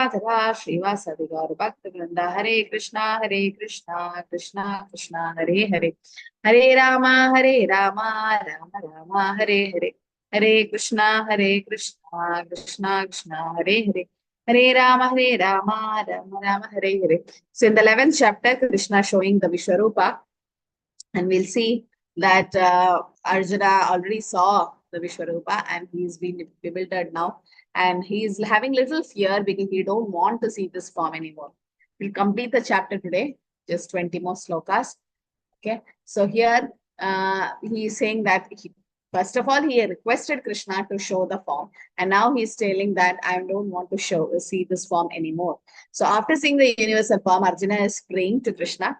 Radha Srivasadi Gaur Bhakti Vrinda Hare Krishna Krishna Krishna Hare Hare Hare Rama Rama Rama Hare Hare Hare Krishna Krishna Krishna Hare Hare Hare Rama Rama Rama Hare Hare. So in the 11th chapter, Krishna showing the Vishwarupa, and we'll see that Arjuna already saw the Vishwarupa and he's been bewildered now. And he's having little fear because he don't want to see this form anymore. We'll complete the chapter today, just 20 more slokas. Okay, so here he's saying that first of all, he requested Krishna to show the form, and now he's telling that I don't want to see this form anymore. So after seeing the universal form, Arjuna is praying to Krishna.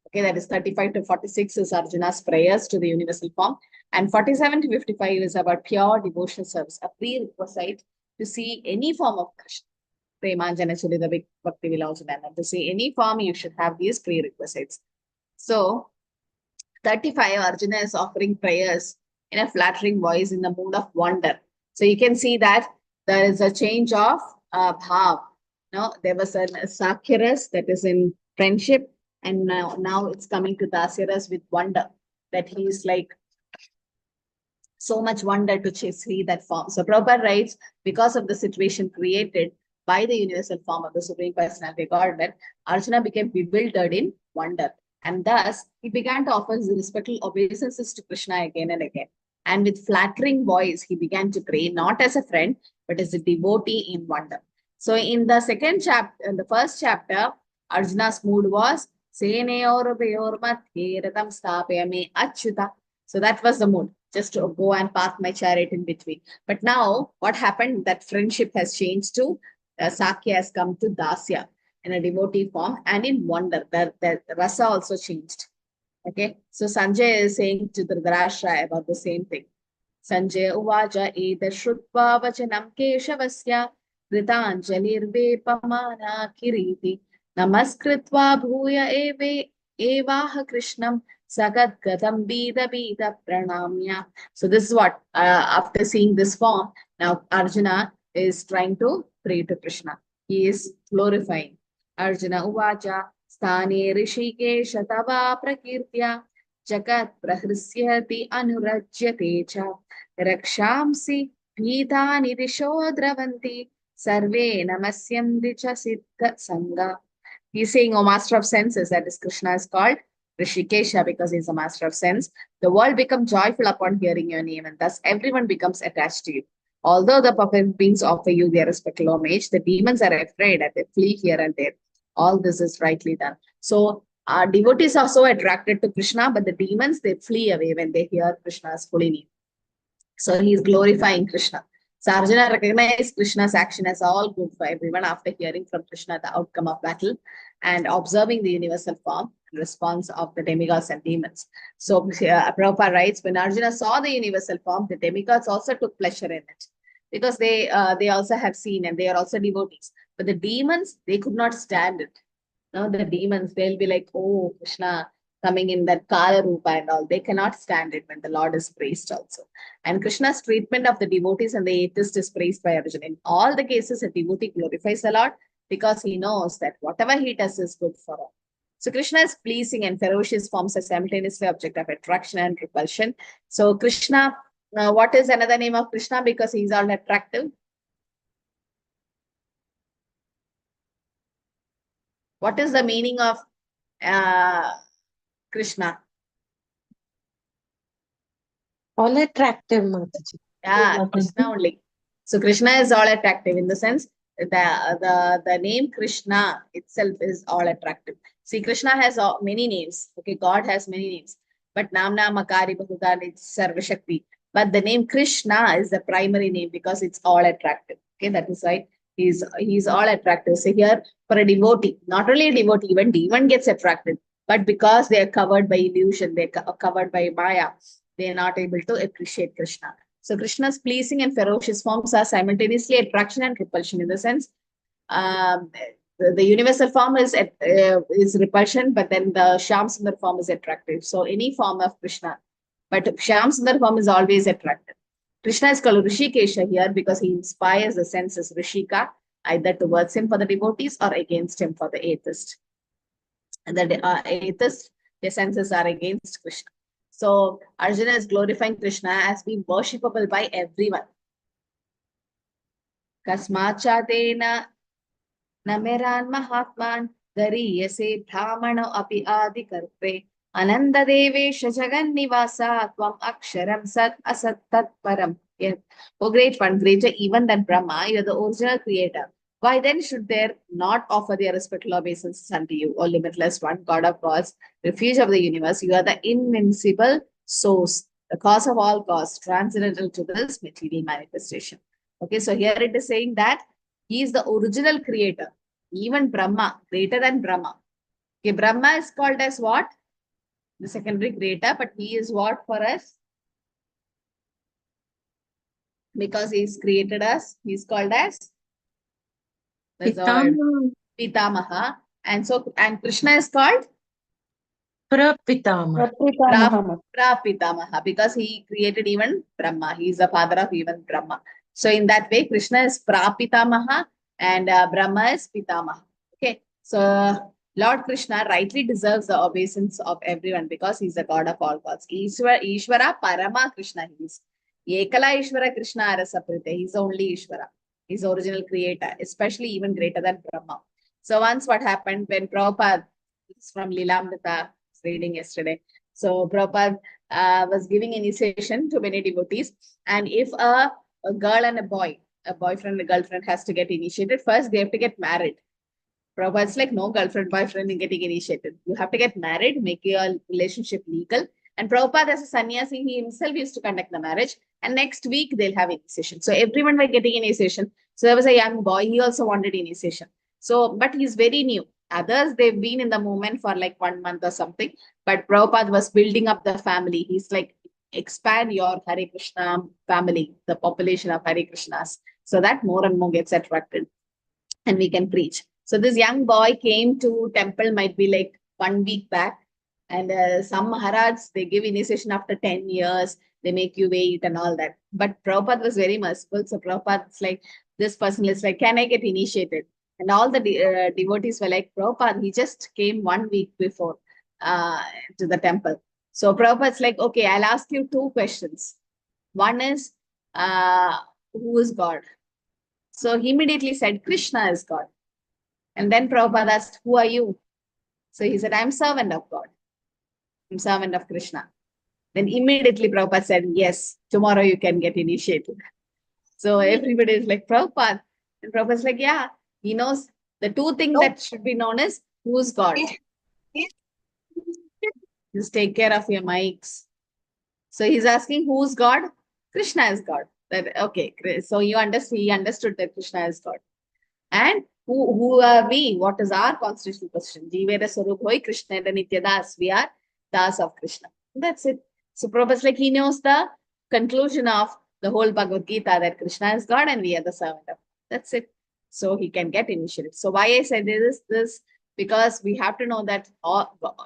Okay, that is 35 to 46 is Arjuna's prayers to the universal form, and 47 to 55 is about pure devotional service, a prerequisite to see any form of Krishna. Premanjana Churida Big Bhakti Vilasanana. To see any form, you should have these prerequisites. So, 35, Arjuna is offering prayers in a flattering voice in the mood of wonder. So, you can see that there is a change of bhav. No, there was a sakyaras, that is in friendship, and now it's coming to dasyaras with wonder, that he is like so much wonder to see that form. So Prabhupada writes, because of the situation created by the universal form of the Supreme Personality of Godhead, Arjuna became bewildered in wonder. And thus, he began to offer his respectful obeisances to Krishna again and again. And with flattering voice, he began to pray, not as a friend, but as a devotee in wonder. So in the second chapter, in the first chapter, Arjuna's mood was, Seneyor Beyor Mathe Ratam Stapayame Achyuta. So that was the mood, just to go and park my chariot in between. But now, what happened? That friendship has changed to Sakya has come to Dasya in a devotee form, and in wonder, the rasa also changed. Okay, so Sanjay is saying to Dhritarashtra about the same thing. Sanjay uvaja eda shrutva vachanam keshavasya kritanjalirvepamana kiriti namaskritva bhuya evaha krishnam sagat gatam bida pranamya. So this is what, after seeing this form, now Arjuna is trying to pray to Krishna. He is glorifying. Arjuna uvacha Sthane Rishikesha Tava Prakirtya Jagat Prahrisyati Anurajyate Cha Rakshamsi Bhitani Disho Dravanti Sarve Namasyam Dicha Siddha Sangha. He's saying, O master of senses, that is Krishna is called Rishikesha because he's a master of sense. The world becomes joyful upon hearing your name, and thus everyone becomes attached to you. Although the perfect beings offer you their respectful homage, the demons are afraid and they flee here and there. All this is rightly done. So devotees are so attracted to Krishna, but the demons, they flee away when they hear Krishna's holy name. So he is glorifying Krishna. So Arjuna recognized Krishna's action as all good for everyone after hearing from Krishna the outcome of battle and observing the universal form and response of the demigods and demons. So Prabhupada writes, when Arjuna saw the universal form, the demigods also took pleasure in it because they also have seen and they are also devotees. But the demons, they could not stand it. No, the demons, they'll be like, oh, Krishna coming in that Kala Rupa and all. They cannot stand it when the Lord is praised also. And Krishna's treatment of the devotees and the atheist is praised by Arjuna. In all the cases, a devotee glorifies the Lord because he knows that whatever he does is good for all. So Krishna is pleasing and ferocious forms are simultaneously object of attraction and repulsion. So Krishna, what is another name of Krishna? Because he is all attractive. What is the meaning of Krishna? All attractive, Mataji. Yeah, Krishna only. So Krishna is all attractive in the sense the name Krishna itself is all attractive. See, Krishna has many names. Okay, God has many names. But Namna Makari Bahudan, it's Sarvashakti. But the name Krishna is the primary name because it's all attractive. Okay, that is why he's all attractive. So here, for a devotee, not only a devotee, even demon gets attracted. But because they are covered by illusion, they are covered by Maya, they are not able to appreciate Krishna. So Krishna's pleasing and ferocious forms are simultaneously attraction and repulsion. In the sense, the universal form is repulsion, but then the Shyam Sundar form is attractive. So any form of Krishna, but Shyam Sundar form is always attractive. Krishna is called Rishikesha here because he inspires the senses, Rishika, either towards him for the devotees or against him for the atheist. And the atheist, their senses are against Krishna. So Arjuna is glorifying Krishna as being worshipable by everyone. Kasmachatena nameran mahatman dariyase brahmano api adi karpe ananda devesha jagan nivasa tvam aksharam sat asat tat param. Yes. Oh great one, greater even than Brahma, you are the original creator. Why then should there not offer their respectful obeisances unto you, O limitless one, God of gods, refuge of the universe? You are the invincible source, the cause of all cause, transcendental to this material manifestation. Okay, so here it is saying that he is the original creator, even Brahma, greater than Brahma. Okay, Brahma is called as what? The secondary creator, but he is what for us? Because he's created us, he's called as Pitamaha. And so, and Krishna is called Prapitama. Prapitamaha, because he created even Brahma. He is the father of even Brahma. So in that way, Krishna is Prapitamaha and Brahma is Pitamaha. Okay. So Lord Krishna rightly deserves the obeisance of everyone because he's the God of all gods. Ishvara Parama Krishna he is. Ekala Ishvara Krishna Arasaprite. He's the only Ishvara. He's the original creator, especially even greater than Brahma. So once what happened when Prabhupada, this is from Lilamrita, reading yesterday. So Prabhupada was giving initiation to many devotees. And if a girl and a boy, a boyfriend and a girlfriend has to get initiated, first they have to get married. Prabhupada's like, no girlfriend, boyfriend in getting initiated. You have to get married, make your relationship legal. And Prabhupada as a sannyasi, he himself used to conduct the marriage. And next week, they'll have initiation. So everyone were getting initiation. So there was a young boy, he also wanted initiation. So, but he's very new. Others, they've been in the movement for like 1 month or something. But Prabhupada was building up the family. He's like, expand your Hare Krishna family, the population of Hare Krishnas, so that more and more gets attracted and we can preach. So this young boy came to temple, might be like 1 week back. And some Maharajs, they give initiation after 10 years. They make you wait and all that. But Prabhupada was very merciful. So Prabhupada's like, this person is like, can I get initiated? And all the devotees were like, Prabhupada, he just came 1 week before to the temple. So Prabhupada's like, okay, I'll ask you 2 questions. One is, who is God? So he immediately said, Krishna is God. And then Prabhupada asked, who are you? So he said, I'm servant of God. I'm servant of Krishna. Then immediately Prabhupada said, yes, tomorrow you can get initiated. So everybody is like, Prabhupada. And Prabhupada's like, yeah, he knows the 2 things that should be known is, who's God? Just take care of your mics. So he's asking, who's God? Krishna is God. That, okay, so he understood that Krishna is God. And who are we? What is our constitutional position? Jivera Swarup Hoi Krishna Nitya Das. We are Das of Krishna. That's it. So Prabhupada's like, he knows the conclusion of the whole Bhagavad Gita that Krishna is God and we are the servant of God. That's it. So he can get initiated. So why I said this because we have to know that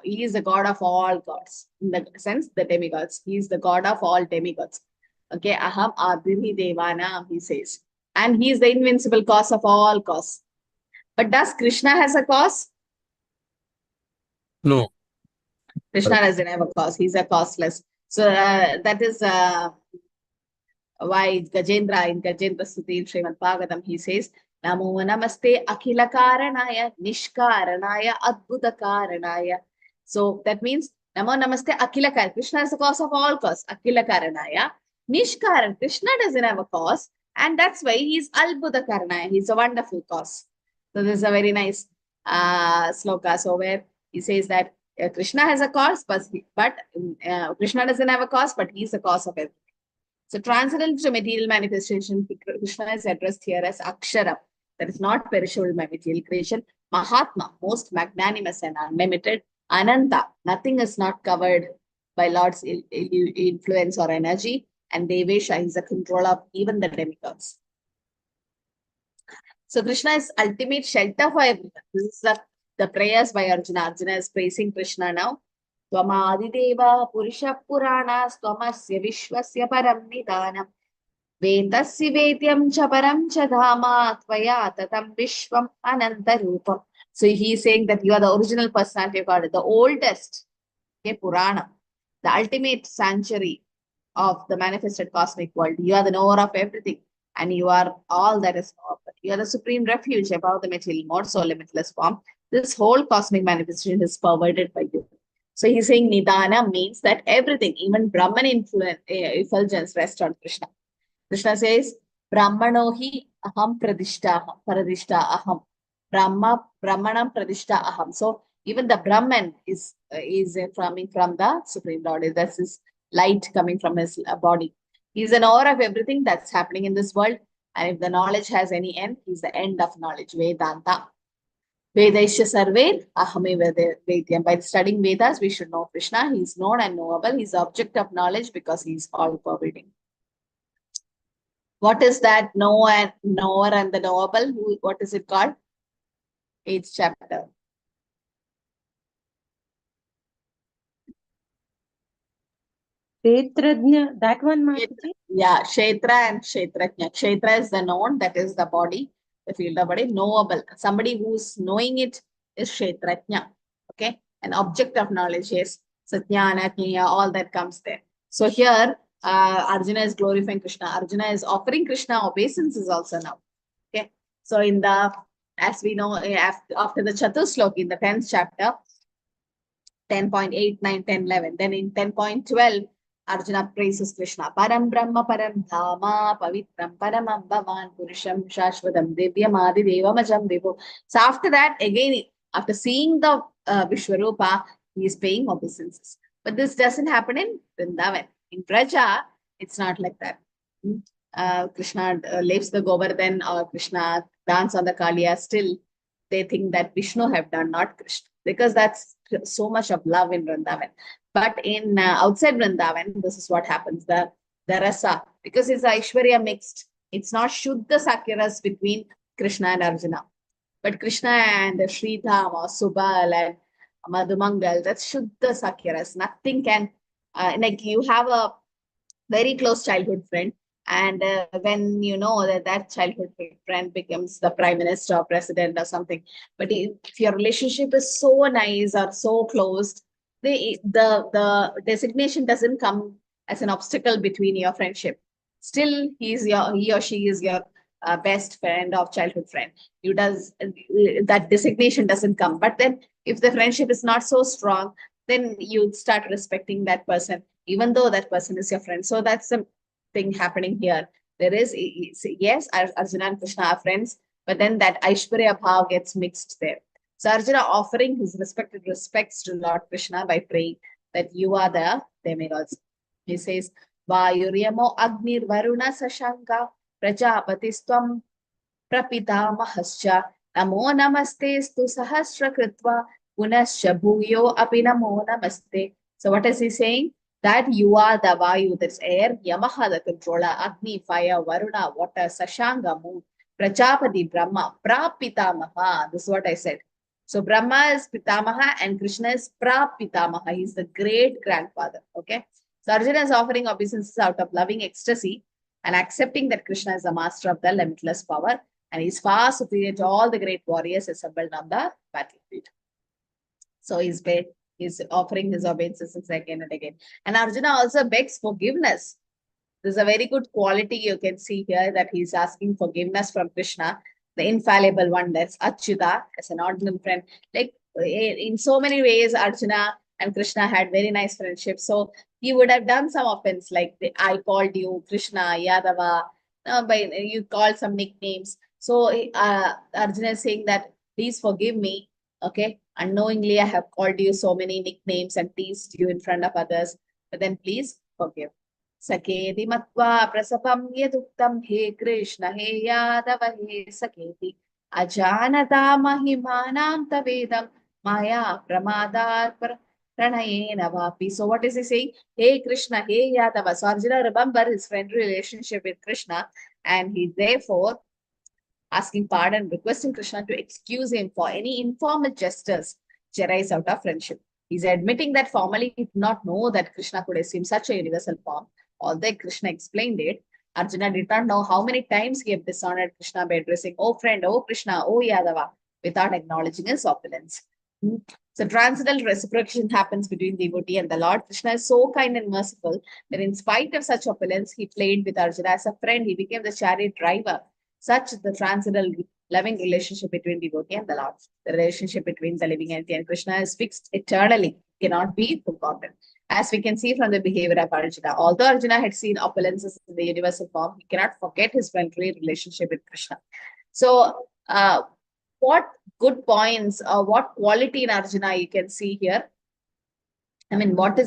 he is the God of all gods. In the sense, the demigods. He is the God of all demigods. Okay, Aham Adhiri Devana, he says. And he is the invincible cause of all cause. But does Krishna has a cause? No. Krishna doesn't have a cause. He's a causeless. So that is why Gajendra, in Gajendra Stuti in Srimad Bhagavatam, he says, Namo Namaste Akhila Karanaya Nishkaranaya Adbhuta Karanaya. So that means Namo Namaste Akhila Karanaya. Krishna is the cause of all cause. Akhila Karanaya. Nishkaran. Krishna doesn't have a cause. And that's why he's Adbhuta Karanaya. He's a wonderful cause. So this is a very nice sloka. So where he says that Krishna has a cause, but Krishna doesn't have a cause, but he's the cause of everything. So transcendental to material manifestation, Krishna is addressed here as Akshara, that is not perishable by material creation. Mahatma, most magnanimous and unlimited. Ananta, nothing is not covered by Lord's influence or energy. And Devesha is the control of even the demigods. So Krishna is ultimate shelter for everyone. This is the prayers by Arjuna. Arjuna is praising Krishna now. Tvamadideva Purusha Purana Tvamasya Vishwasya Param Nidhanam Vetasya vedyam cha param cha dhama tvaya tatam vishvam ananta rupam. So he is saying that you are the original personality of God, the oldest, okay, Purana, the ultimate sanctuary of the manifested cosmic world. You are the knower of everything, and you are all that is known. You are the supreme refuge above the material mode, so limitless form. This whole cosmic manifestation is perverted by you. So he's saying Nidana means that everything, even Brahman effulgence, rests on Krishna. Krishna says, Brahmano hi aham pradishta aham. Brahmanam pradishta aham. So even the Brahman is coming from the Supreme Lord. That's his light coming from his body. He's an awe of everything that's happening in this world. And if the knowledge has any end, he's the end of knowledge. Vedanta. Vedaisya sarve ahame vedyam. By studying Vedas, we should know Krishna. He's known and knowable. He's the object of knowledge because he's all pervading. What is that knower and the knowable? What is it called? 8th chapter. Kshetrajna, that one, Mataji? Yeah, Kshetra and Kshetrajna. Kshetra is the known, that is the body, the field of body. Knowable. Somebody who's knowing it is Kshetrajna. Okay? An object of knowledge is Satyana, Jnana, all that comes there. So here, Arjuna is glorifying Krishna. Arjuna is offering Krishna obeisances also now. Okay? So in the, as we know, after the Chatusloki in the 10th chapter, 10.8, 9, 10, 11. Then in 10.12, Arjuna praises Krishna. Param Brahma Param Dhama Pavitram Paramam Bhavan Purusham Shashvatam Divyam Adi Devamajam Vivo. So after that, again, after seeing the Vishwarupa, he is paying obeisances. But this doesn't happen in Vrindavan. In Braja, it's not like that. Krishna leaves the Govardhan or Krishna dance on the Kaliya. Still, they think that Vishnu have done, not Krishna. Because that's so much of love in Vrindavan. But in outside Vrindavan, this is what happens. The rasa, because it's Aishwarya mixed. It's not Shuddha Sakyaras between Krishna and Arjuna. But Krishna and Sridham or Subal and Madhumangal, that's Shuddha Sakyaras. Nothing can, like you have a very close childhood friend. And when you know that childhood friend becomes the prime minister or president or something, but if your relationship is so nice or so close, the designation doesn't come as an obstacle between your friendship. Still, he or she is your best friend or childhood friend. That designation doesn't come. But then, if the friendship is not so strong, then you start respecting that person, even though that person is your friend. So that's the thing happening here. There is, yes, Arjuna and Krishna are friends, but then that Aishwarya Bhav gets mixed there. So Arjuna offering his respected respects to Lord Krishna by praying that you are the demigods. He says, Vayuryamo Agnir Varuna Sashanka Prajapatistam Prapitamahascha Namo Namaste Stu Sahasra Kritva Punascha Bhuyo Api Namo Namaste. So what is he saying? That you are the Vayu, that's air, Yamaha, the controller, Agni, fire, Varuna, water, Sashanga, moon, Prajapati, Brahma, Prapitamaha. This is what I said. So Brahma is Pitamaha and Krishna is Prapitamaha. He is the great grandfather. Okay. So Arjuna is offering obeisances out of loving ecstasy and accepting that Krishna is the master of the limitless power and he is far superior to all the great warriors assembled on the battlefield. So he's offering his obeisances again and again. And Arjuna also begs forgiveness. This is a very good quality you can see here, that he's asking forgiveness from Krishna, the infallible one, that's Achyuta, as an ordinary friend. Like in so many ways, Arjuna and Krishna had very nice friendship. So he would have done some offense, like I called you Krishna, Yadava, you called some nicknames. So Arjuna is saying that please forgive me. Okay, unknowingly I have called you so many nicknames and teased you in front of others, but then please forgive. Saketi matva prasapam yaduktam he Krishna he Yadava he Saketi ajanata mahimanam tavedam maya pramadat pranayena vapi. So what is he saying? Hey Krishna, hey Yadava. So Arjuna remember his friendly relationship with Krishna, and he therefore asking pardon, requesting Krishna to excuse him for any informal gestures which arise out of friendship. He's admitting that formally he did not know that Krishna could assume such a universal form, although Krishna explained it. Arjuna did not know how many times he had dishonored Krishna by addressing, "Oh friend, oh Krishna, oh Yadava," without acknowledging his opulence. So transcendental reciprocation happens between devotee and the Lord. Krishna is so kind and merciful that in spite of such opulence, he played with Arjuna as a friend. He became the chariot driver. Such the transcendental loving relationship between devotee and the Lord. The relationship between the living entity and Krishna is fixed eternally, cannot be forgotten. As we can see from the behavior of Arjuna, although Arjuna had seen opulences in the universal form, he cannot forget his friendly relationship with Krishna. So, what good points or what quality in Arjuna you can see here? I mean, what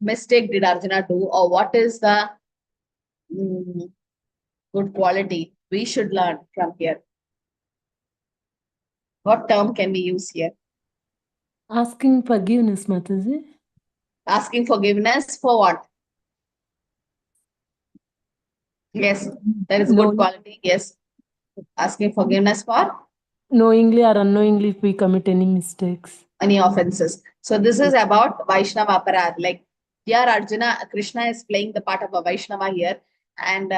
mistake did Arjuna do, or what is the good quality we should learn from here? What term can we use here? Asking forgiveness, Mataji. Asking forgiveness for what? Yes, that is good quality. Yes. Asking forgiveness for? Knowingly or unknowingly if we commit any mistakes. Any offenses. So this is about Vaishnava Aparad. Like here Arjuna, Krishna is playing the part of a Vaishnava here, and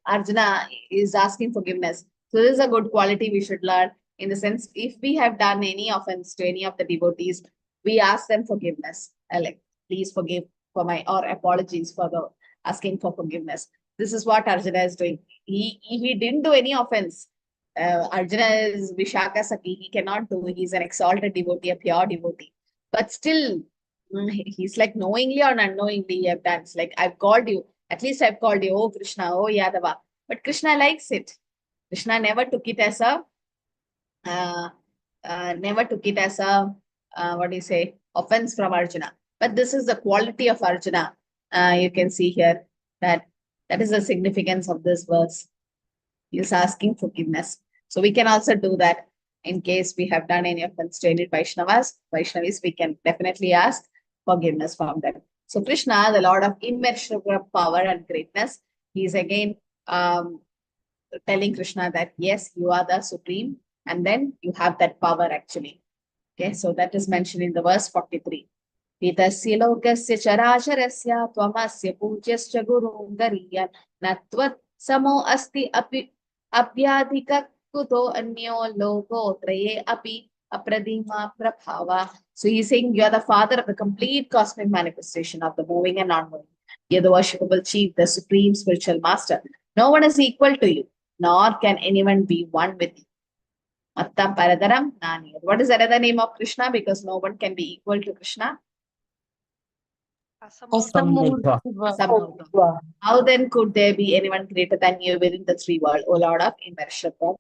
Arjuna is asking forgiveness. So this is a good quality we should learn, in the sense, if we have done any offense to any of the devotees, we ask them forgiveness. Like, please forgive for my, or apologies for the asking for forgiveness. This is what Arjuna is doing. He didn't do any offense. Arjuna is Vishaka Saki. He cannot do. He's an exalted devotee, a pure devotee. But still, he's like knowingly or unknowingly he have done. It's like, I've called you. At least I've called you, oh Krishna, oh Yadava. But Krishna likes it. Krishna never took it as a, what do you say, offense from Arjuna. But this is the quality of Arjuna. You can see here that is the significance of this verse. He is asking forgiveness. So we can also do that in case we have done any offense to any Vaishnavis, we can definitely ask forgiveness from them. So Krishna, the Lord of immeasurable power and greatness, he is again telling Krishna that yes, you are the supreme, and then you have that power actually. Okay, so that is mentioned in the verse 43. Pitasya lokasya characharasya tvamasya pujyasya gurun gariyan natvat samo asti api abhyadhika kuto anyo logo traye api apradima prabhava. So he's saying you are the father of the complete cosmic manifestation of the moving and non-moving. You're the worshipable chief, the supreme spiritual master. No one is equal to you, nor can anyone be one with you. Matta Paradaram Nani. What is another name of Krishna? Because no one can be equal to Krishna. Asamurtha. How then could there be anyone greater than you within the three world, O Lord of immeasurable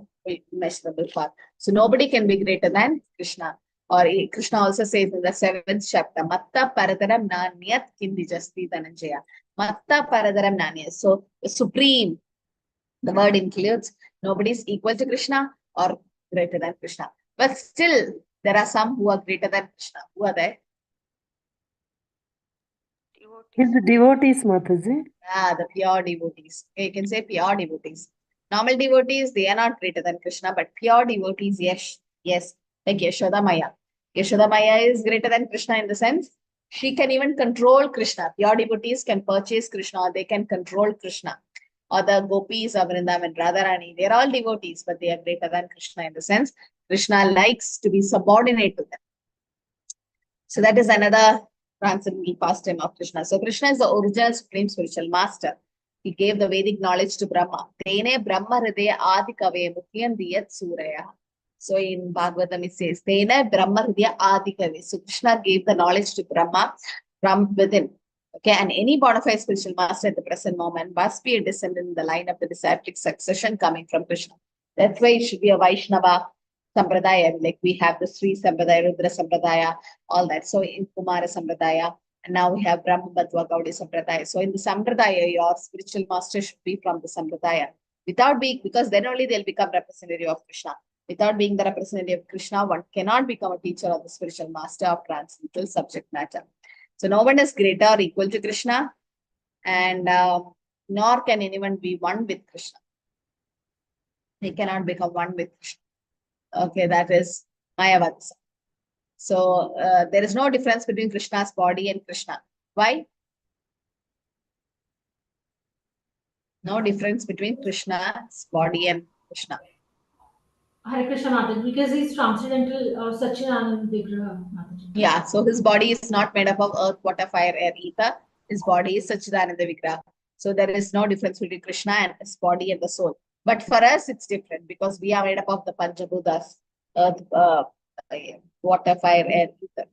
power? So nobody can be greater than Krishna. Or Krishna also says in the 7th chapter, Matta Paradaram Nanyat Kindi Jasti Dhananjaya. Matta Paradaram Nanyat. So the supreme, the word includes nobody is equal to Krishna or greater than Krishna. But still, there are some who are greater than Krishna. Who are there? His devotees, Mataji. The pure devotees. You can say pure devotees. Normal devotees, they are not greater than Krishna, but pure devotees, yes. Yes. Like Yashoda Maya. Yashoda Maya is greater than Krishna in the sense she can even control Krishna. Pure devotees can purchase Krishna, or they can control Krishna. Or the gopis of Vrindavan, Radharani, they're all devotees, but they are greater than Krishna in the sense Krishna likes to be subordinate to them. So that is another transcendental pastime of Krishna. So Krishna is the original supreme spiritual master. He gave the Vedic knowledge to Brahma. Tene Brahma Hridaya Adi Kave Mukhyam Diyat Suraya. So in Bhagavatam it says, Tene Brahma Hridaya Adi Kave. So Krishna gave the knowledge to Brahma from within. Okay, and any bona fide spiritual master at the present moment must be a descendant in the line of the disciplic succession coming from Krishna. That's why it should be a Vaishnava Sampradaya, like we have the Sri Sampradaya, Rudra Sampradaya, all that. So in Kumara Sampradaya, and now we have Brahma Bhatva Gaudi Sampradaya. So in the Sampradaya, your spiritual master should be from the Sampradaya. Without being, because then only they'll become representative of Krishna. Without being the representative of Krishna, one cannot become a teacher of the spiritual master of transcendental subject matter. So no one is greater or equal to Krishna, and nor can anyone be one with Krishna. They cannot become one with Krishna. Okay, that is Mayavadsa. So there is no difference between Krishna's body and Krishna. Why? No difference between Krishna's body and Krishna. Hare Krishna Mataji, because he's transcendental Satchidanand Vigraha Mataji. Yeah, so his body is not made up of earth, water, fire, air, ether. His body is Satchidananda Vigraha. So there is no difference between Krishna and his body and the soul. But for us, it's different because we are made up of the Panchabhutas, earth, water, fire, air, ether.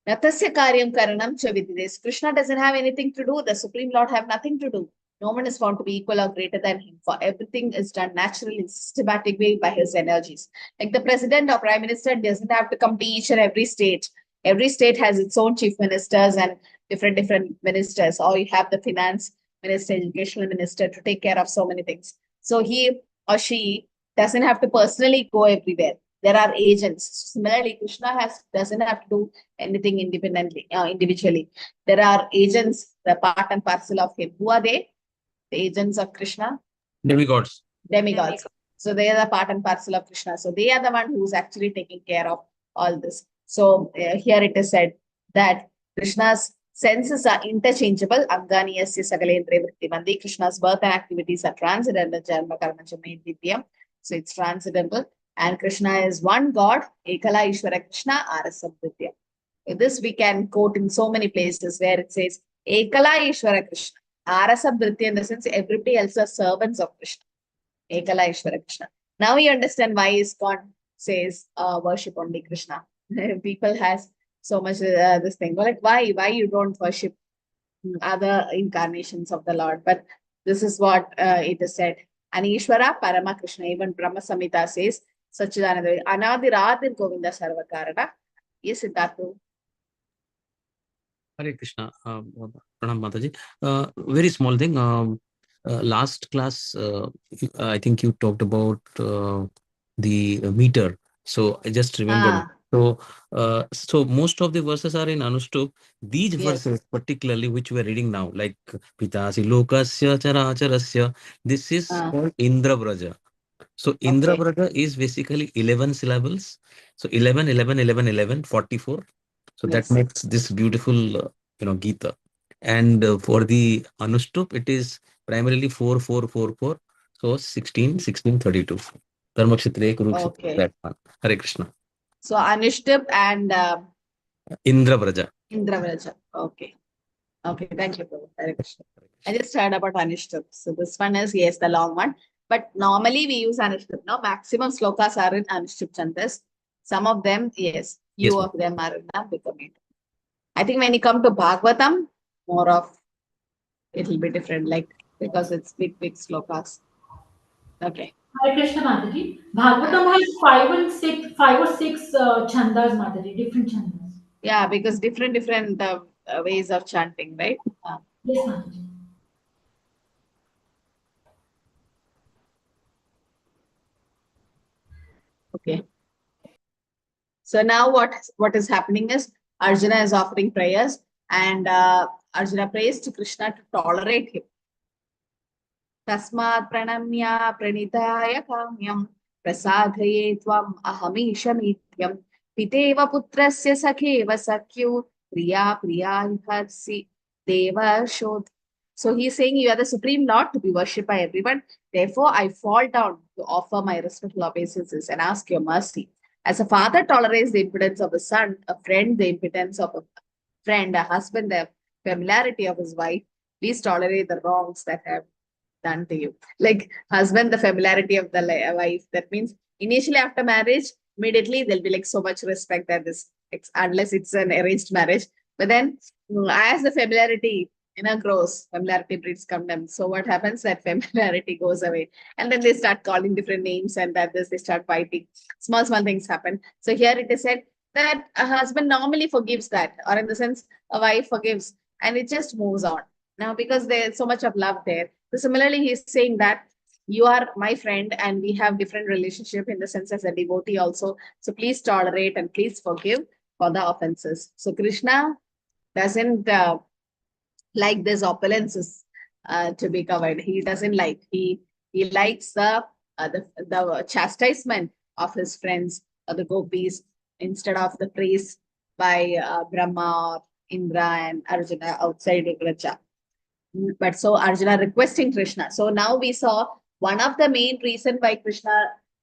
Natasya karyam karanam cha vidides. Krishna doesn't have anything to do. The Supreme Lord have nothing to do. No one is found to be equal or greater than him. For everything is done naturally in systematic way by his energies. Like the president or prime minister doesn't have to come to each and every state. Every state has its own chief ministers and different ministers. Or you have the finance minister, educational minister to take care of so many things. So he or she doesn't have to personally go everywhere. There are agents. Similarly, Krishna doesn't have to do anything independently, individually. There are agents, the part and parcel of him. Who are they? The agents of Krishna? Demigods. Demigods. So they are the part and parcel of Krishna. So they are the one who's actually taking care of all this. So here it is said that Krishna's senses are interchangeable. Angani yasya sagalendriya vrittimandi. Krishna's birth and activities are transcendental. Janma karma cha me divyam. So it's transcendental. And Krishna is one God. Ekala Ishvara Krishna Arasa Vidya. This we can quote in so many places where it says Ekala Ishvara Krishna. Arasa Vidya, in the sense everybody else are servants of Krishna. Ekala Ishvara Krishna. Now we understand why ISKCON says worship only Krishna. People has so much this thing. Like why you don't worship other incarnations of the Lord? But this is what it is said. And Ishvara Parama Krishna, even Brahma Samhita says, Sachidananda Anadi Radha Govinda Sarvakarana. Yes, Siddhartha. Hare Krishna. Pranam Mataji. Very small thing. Last class, I think you talked about the meter. So I just remembered. So most of the verses are in Anushtup. These verses, particularly which we are reading now, like Pitasi Lokasya Characharasya, this is called Indra Vraja. So Indra Vraja is basically 11 syllables. So 11, 11, 11, 11, 44. So that makes this beautiful, Gita. And for the Anushtup, it is primarily 4, 4, 4, 4. So 16, 16, 32. Dharmakshetre, Kurukshetra, that one. Hare Krishna. So Anushtup and Indra Vraja. Indra Vraja. Okay. Okay, thank you, Prabhu. Hare Krishna. I just heard about Anushtup. So this one is, yes, the long one. But normally we use Anushtup. No, maximum slokas are in Anushtup Chandas. Some of them, yes, few of them are in Bhagavad. I think when you come to Bhagavatam, more of it will be different, like because it's big slokas. Okay. Hare Krishna Mataji. Bhagavatam has 5 or 6 chandas, Mataji, different chandas. Yeah, because different ways of chanting, right? Yes, Mataji. Okay. So now what is happening is Arjuna is offering prayers, and Arjuna prays to Krishna to tolerate him. Tasmat pranamya pranitaya kamyam prasadhaye tvam ahamishamitham piteva putrasya sakheva sakyu priya priya deva shod. So he's saying you are the Supreme Lord to be worshipped by everyone. Therefore, I fall down to offer my respectful obeisances and ask your mercy. As a father tolerates the impudence of a son, a friend the impotence of a friend, a husband the familiarity of his wife, please tolerate the wrongs that have done to you. Like husband, the familiarity of the wife. That means initially after marriage, immediately there'll be like so much respect that this, unless it's an arranged marriage. But then as the familiarity grows, familiarity breeds contempt. So what happens? That familiarity goes away. And then they start calling different names, and that they start fighting. Small things happen. So here it is said that a husband normally forgives that, or in the sense a wife forgives, and it just moves on. Now, because there's so much of love there. So similarly, he's saying that you are my friend and we have different relationship in the sense as a devotee also. So please tolerate and please forgive for the offenses. So Krishna doesn't like this opulences to be covered. He doesn't like. He likes the chastisement of his friends or the gopis instead of the praise by Brahma or Indra and Arjuna outside Raja. But so Arjuna requesting Krishna. So now we saw one of the main reason why Krishna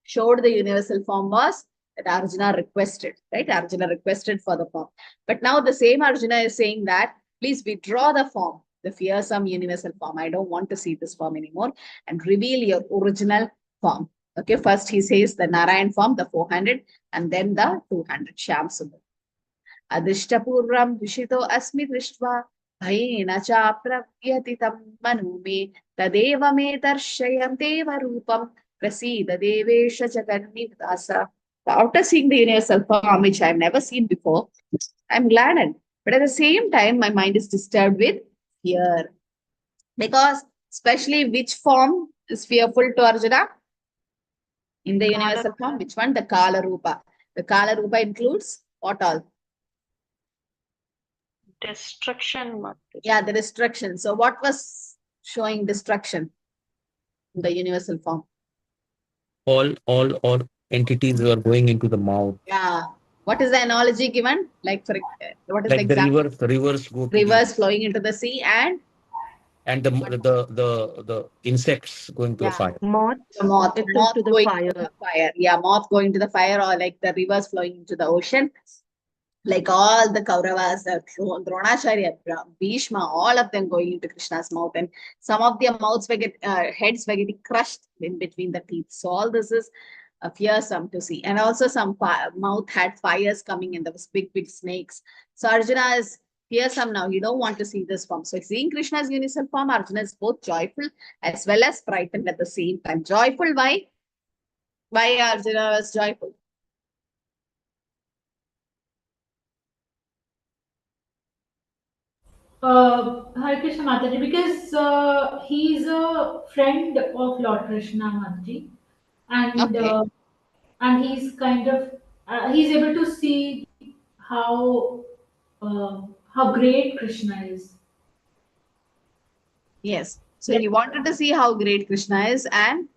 showed the universal form was that Arjuna requested, right? Arjuna requested for the form. But now the same Arjuna is saying that, please withdraw the form, the fearsome universal form. I don't want to see this form anymore, and reveal your original form. Okay, first he says the Narayan form, the 400, and then the 200, Shyam Sundar. Adishtapurvam Vishito Asmi Drishtva Bhayena cha pravyatitam manu me tadeva me darshayam deva rupam prasida devesha jaganivdasa. After seeing the universal form, which I've never seen before, I'm gladdened. But at the same time, my mind is disturbed with fear. Because especially which form is fearful to Arjuna? In the universal form, which one? The Kala Rupa. The Kala Rupa includes what all? Destruction. Yeah, the destruction. So what was showing destruction in the universal form? All entities were going into the mouth. Yeah. What is the analogy given? Like for what is Like the the example? rivers go to Rivers flowing into the sea and the insects going to the fire. Moth. the moth It going to the to the fire. Yeah, moth going to the fire, or like the rivers flowing into the ocean. Like all the Kauravas, Dronacharya, Bhishma, all of them going into Krishna's mouth, and some of their mouths were heads were getting crushed in between the teeth. So all this is fearsome to see. And also some mouth had fires coming in, there was big snakes. So Arjuna is fearsome now. He don't want to see this form. So seeing Krishna's universal form, Arjuna is both joyful as well as frightened at the same time. Joyful, why? Why Arjuna was joyful? Hare Krishna Mataji, because he's a friend of Lord Krishna Mataji, and Okay. and he's kind of he's able to see how great Krishna is. Yes. So he wanted to see how great Krishna is, and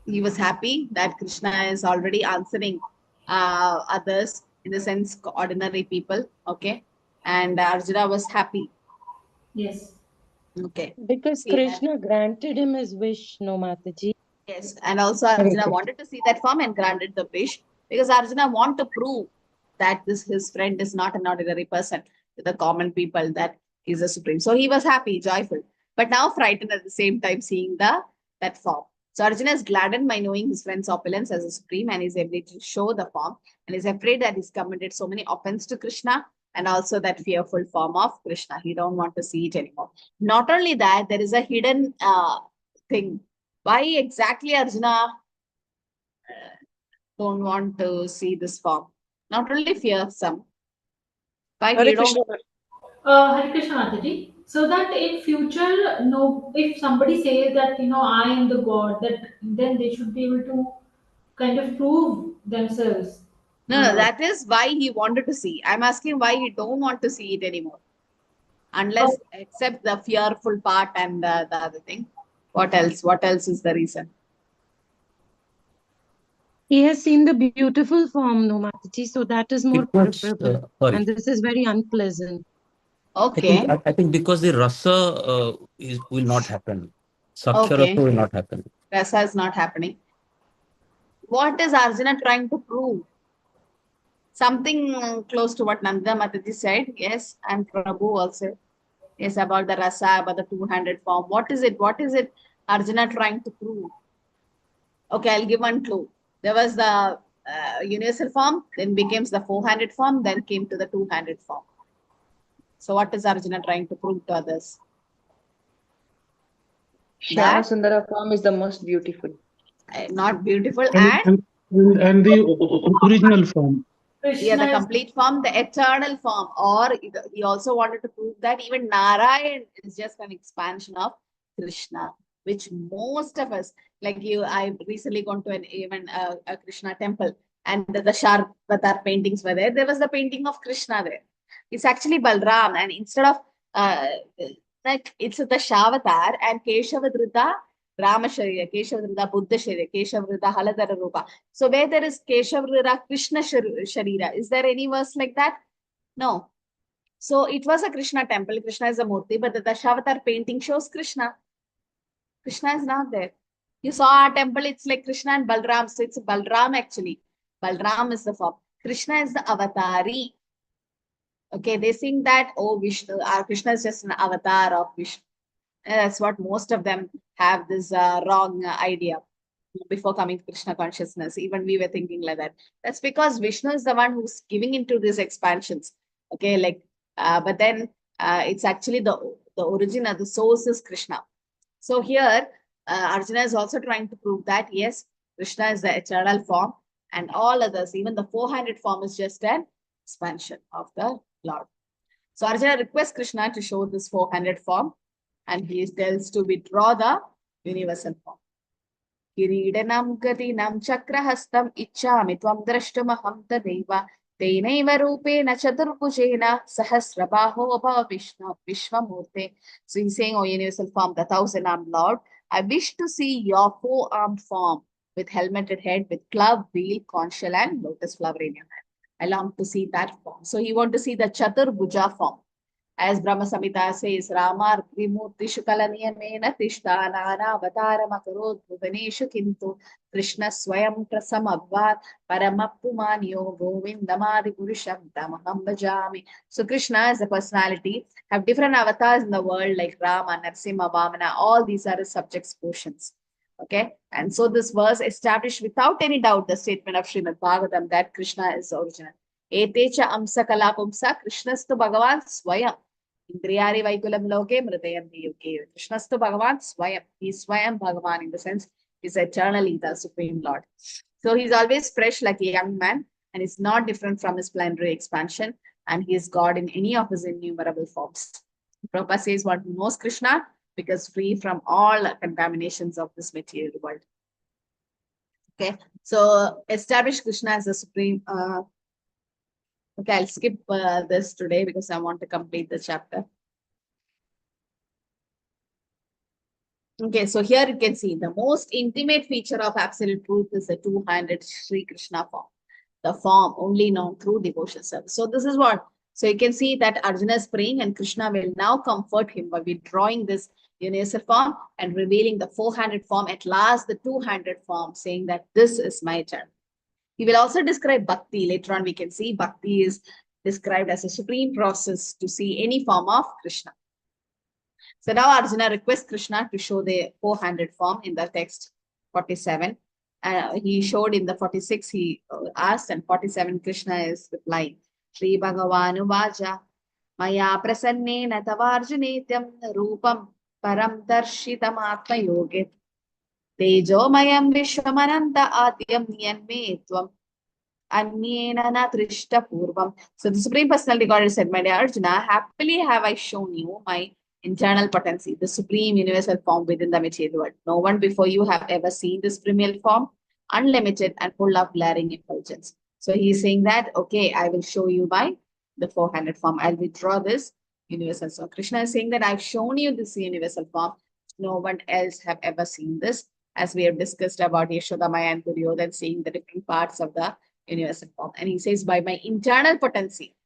he was happy that Krishna is already answering others, in the sense ordinary people. Okay. And Arjuna was happy. Yes. Okay. Because See, Krishna granted him his wish, no Mataji. yes. And also Arjuna wanted to see that form and granted the wish, because Arjuna wanted to prove that his friend is not an ordinary person to the common people, that he's a supreme. So he was happy, joyful, but now frightened at the same time seeing that form. So Arjuna is gladdened by knowing his friend's opulence as a supreme, and is able to show the form, and is afraid that he's committed so many offense to Krishna, and also that fearful form of Krishna. He don't want to see it anymore. Not only that, there is a hidden thing. Why exactly Arjuna don't want to see this form? Not only fearsome, why Hare he don't. Krishna. Hare Krishna Mataji. So that in future, no, if somebody says that I am the God, that then they should be able to kind of prove themselves. No, that is why he wanted to see. I'm asking why he don't want to see it anymore. Unless, except the fearful part and the other thing. What else? What else is the reason? He has seen the beautiful form, no Mataji, so that is more Because, preferable. sorry. And this is very unpleasant. Okay. I think because the rasa will not happen. Sakhya Okay. rasa will not happen. Rasa is not happening. What is Arjuna trying to prove? Something close to what Nanda Mataji said. Yes, and Prabhu also. Yes, about the rasa, about the 200 form. What is it? What is it Arjuna trying to prove? Okay, I'll give one clue. There was the universal form, then becomes the 400 form, then came to the 200 form. So what is Arjuna trying to prove to others? Shyama Sundara form is the most beautiful. Not beautiful, and the original form. Krishna yeah, the is complete form, the eternal form. Or he also wanted to prove that even Narayan is just an expansion of Krishna, which most of us, like you, I've recently gone to a Krishna temple, and the Sharvatar paintings were there. There was the painting of Krishna there. It's actually Balram, and instead of like it's the Shavatar and Keshavadrita Rama Sharira, Keshavadrita Buddha Sharira, Keshavadrita Haladara Rupa. So where there is Keshavadrita Krishna Sharira, is there any verse like that? No. So it was a Krishna temple. Krishna is a Murti, but the Dashavatar painting shows Krishna. Krishna is not there. You saw our temple, it's like Krishna and Balram. So it's Balram actually. Balram is the form. Krishna is the avatari. Okay, they think that, oh, Vishnu, Krishna is just an avatar of Vishnu. That's what most of them have this wrong idea before coming to Krishna consciousness. Even we were thinking like that. That's because Vishnu is the one who's giving into these expansions. Okay, like, but then it's actually the origin of the source is Krishna. So here, Arjuna is also trying to prove that, yes, Krishna is the eternal form and all others, even the 400 form is just an expansion of the Lord. So Arjuna requests Krishna to show this 400 form and he tells to withdraw the universal form. Kiridanam gatinam chakrahastam ichchami tvam drashtumaham tadeva Tenaiva rupena chaturbhujena sahasrabaho bhava vishwamurte. So he's saying, O universal form, the 1,000-armed Lord, I wish to see your 4-armed form with helmeted head, with club, wheel, conch shell, and lotus flower in your hand. I long to see that form. So he want to see the Chaturbhuja form. As Brahma Samhita says, Rama Trimurti Shukalaniyamena Tishtanana Avataram Akarod Bhuvaneshu Kintu Krishna Swayam Prasam Abvad Paramappumanyo Govindamadi Purusham Tamaham Bhajami. So Krishna as a personality have different avatars in the world like Rama, Narsimha, Vamana. All these are his subjects portions. Okay, and so this verse established without any doubt the statement of Srimad Bhagavatam that Krishna is original. Etecha amsa kalapumsa Krishnastu Bhagavan Swayam. Indriyari Vaikulam Loke Mritayanti Yuke. Krishnastu Bhagavan Swayam. He is Swayam Bhagavan in the sense he's eternally the Supreme Lord. So he's always fresh like a young man and is not different from his plenary expansion and he is God in any of his innumerable forms. Prabhupada says one who knows Krishna because free from all contaminations of this material world. Okay, so establish Krishna as the Supreme. Okay, I'll skip this today because I want to complete the chapter. Okay, so here you can see the most intimate feature of absolute truth is the two-handed Sri Krishna form, the form only known through devotion service. So this is what, so you can see that Arjuna is praying and Krishna will now comfort him by withdrawing this universal form and revealing the 400 form, at last the 200 form, saying that this is my turn. He will also describe Bhakti. Later on, we can see Bhakti is described as a supreme process to see any form of Krishna. So now Arjuna requests Krishna to show the 400 form in the text 47. He showed in the 46, he asked, and 47, Krishna is replying. Shri Bhagavanu Vaja Maya Prasannena Tavarjunetyam Rupam Param Darshitam Atma Yogit. Tejo Mayam Vishwamananta Atyam Nyanmetvam Anyena Natrishta Purvam. So the Supreme Personality God said, my dear Arjuna, happily have I shown you my internal potency, the supreme universal form within the material world. No one before you have ever seen this primal form, unlimited and full of glaring effulgence. So he is saying that, okay, I will show you the 400 form. I'll withdraw this universal. So Krishna is saying that I've shown you this universal form. No one else have ever seen this, as we have discussed about Yashodamaya and Duryodhana seeing the different parts of the universal form. And he says, by my internal potency,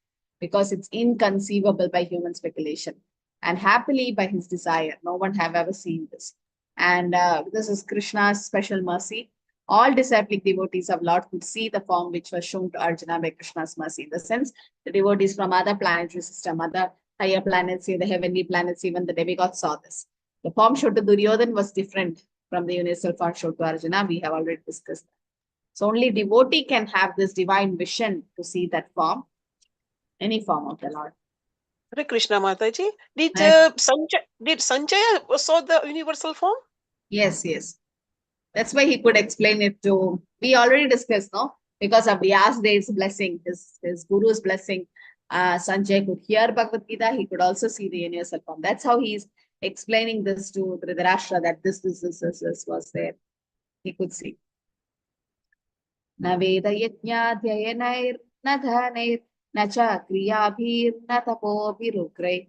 because it's inconceivable by human speculation, and happily by his desire. No one have ever seen this. And this is Krishna's special mercy. All disciplic devotees of Lord could see the form which was shown to Arjuna by Krishna's mercy. In the sense, the devotees from other planetary system, other higher planets, the heavenly planets, even the demigods saw this. The form shown to Duryodhana was different from the universal form shown to Arjuna. We have already discussed that. So only devotee can have this divine vision to see that form, any form of the Lord. Hare Krishna Mataji. Did Sanjaya saw the universal form? Yes, yes. That's why he could explain it to, we already discussed, no? Because of Vyasdev's blessing, his guru's blessing, Sanjay could hear Bhagavad Gita, he could also see the universal form. That's how he's explaining this to Dhritarashtra, that this was there. He could see. Na veda yajnadhyayanair na dhanair na cha kriyabhir na tapobhirukrai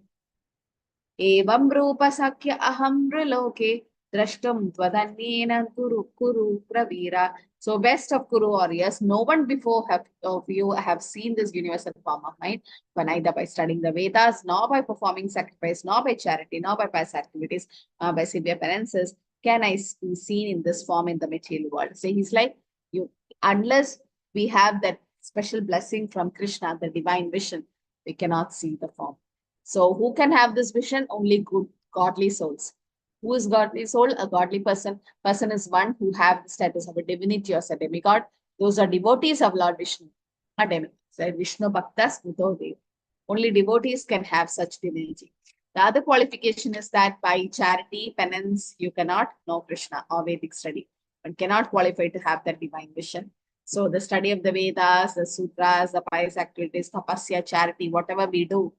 evam rupa sakya aham nriloke Drashtum Twadanyena Kuru Pravira. So best of Kuru warriors, no one before of you have seen this universal form of mind, but neither by studying the Vedas, nor by performing sacrifice, nor by charity, nor by pious activities, nor by severe penances, can I be seen in this form in the material world. So he's like, you, unless we have that special blessing from Krishna, the divine vision, we cannot see the form. So who can have this vision? Only good, godly souls. Who is godly soul? A godly person. Person is one who have the status of a divinity or a demigod. Those are devotees of Lord Vishnu, not demigods. So Vishnu Bhaktas Mutodev. Only devotees can have such divinity. The other qualification is that by charity, penance, you cannot know Krishna or Vedic study. One cannot qualify to have that divine vision. So the study of the Vedas, the Sutras, the pious activities, tapasya, charity, whatever we do,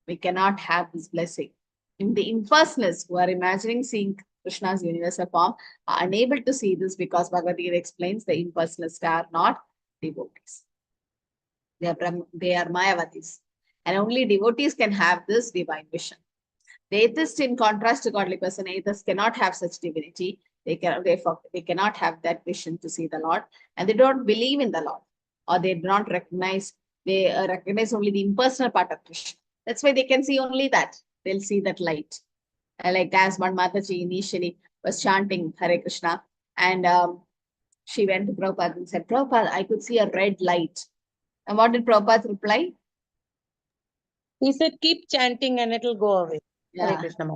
we cannot have this blessing. In the impersonalists who are imagining seeing Krishna's universal form are unable to see this because Bhagavad Gita explains the impersonalists are not devotees. They are Mayavadis. And only devotees can have this divine vision. The atheist, in contrast to godly person, atheists cannot have such divinity. They cannot have that vision to see the Lord, and they don't believe in the Lord, or they do not recognize. They recognize only the impersonal part of Krishna. That's why they can see only that. They'll see that light. Like as one Mataji initially was chanting Hare Krishna, and she went to Prabhupada and said, Prabhupada, I could see a red light. And what did Prabhupada reply? He said, keep chanting and it'll go away. Yeah. Hare Krishna.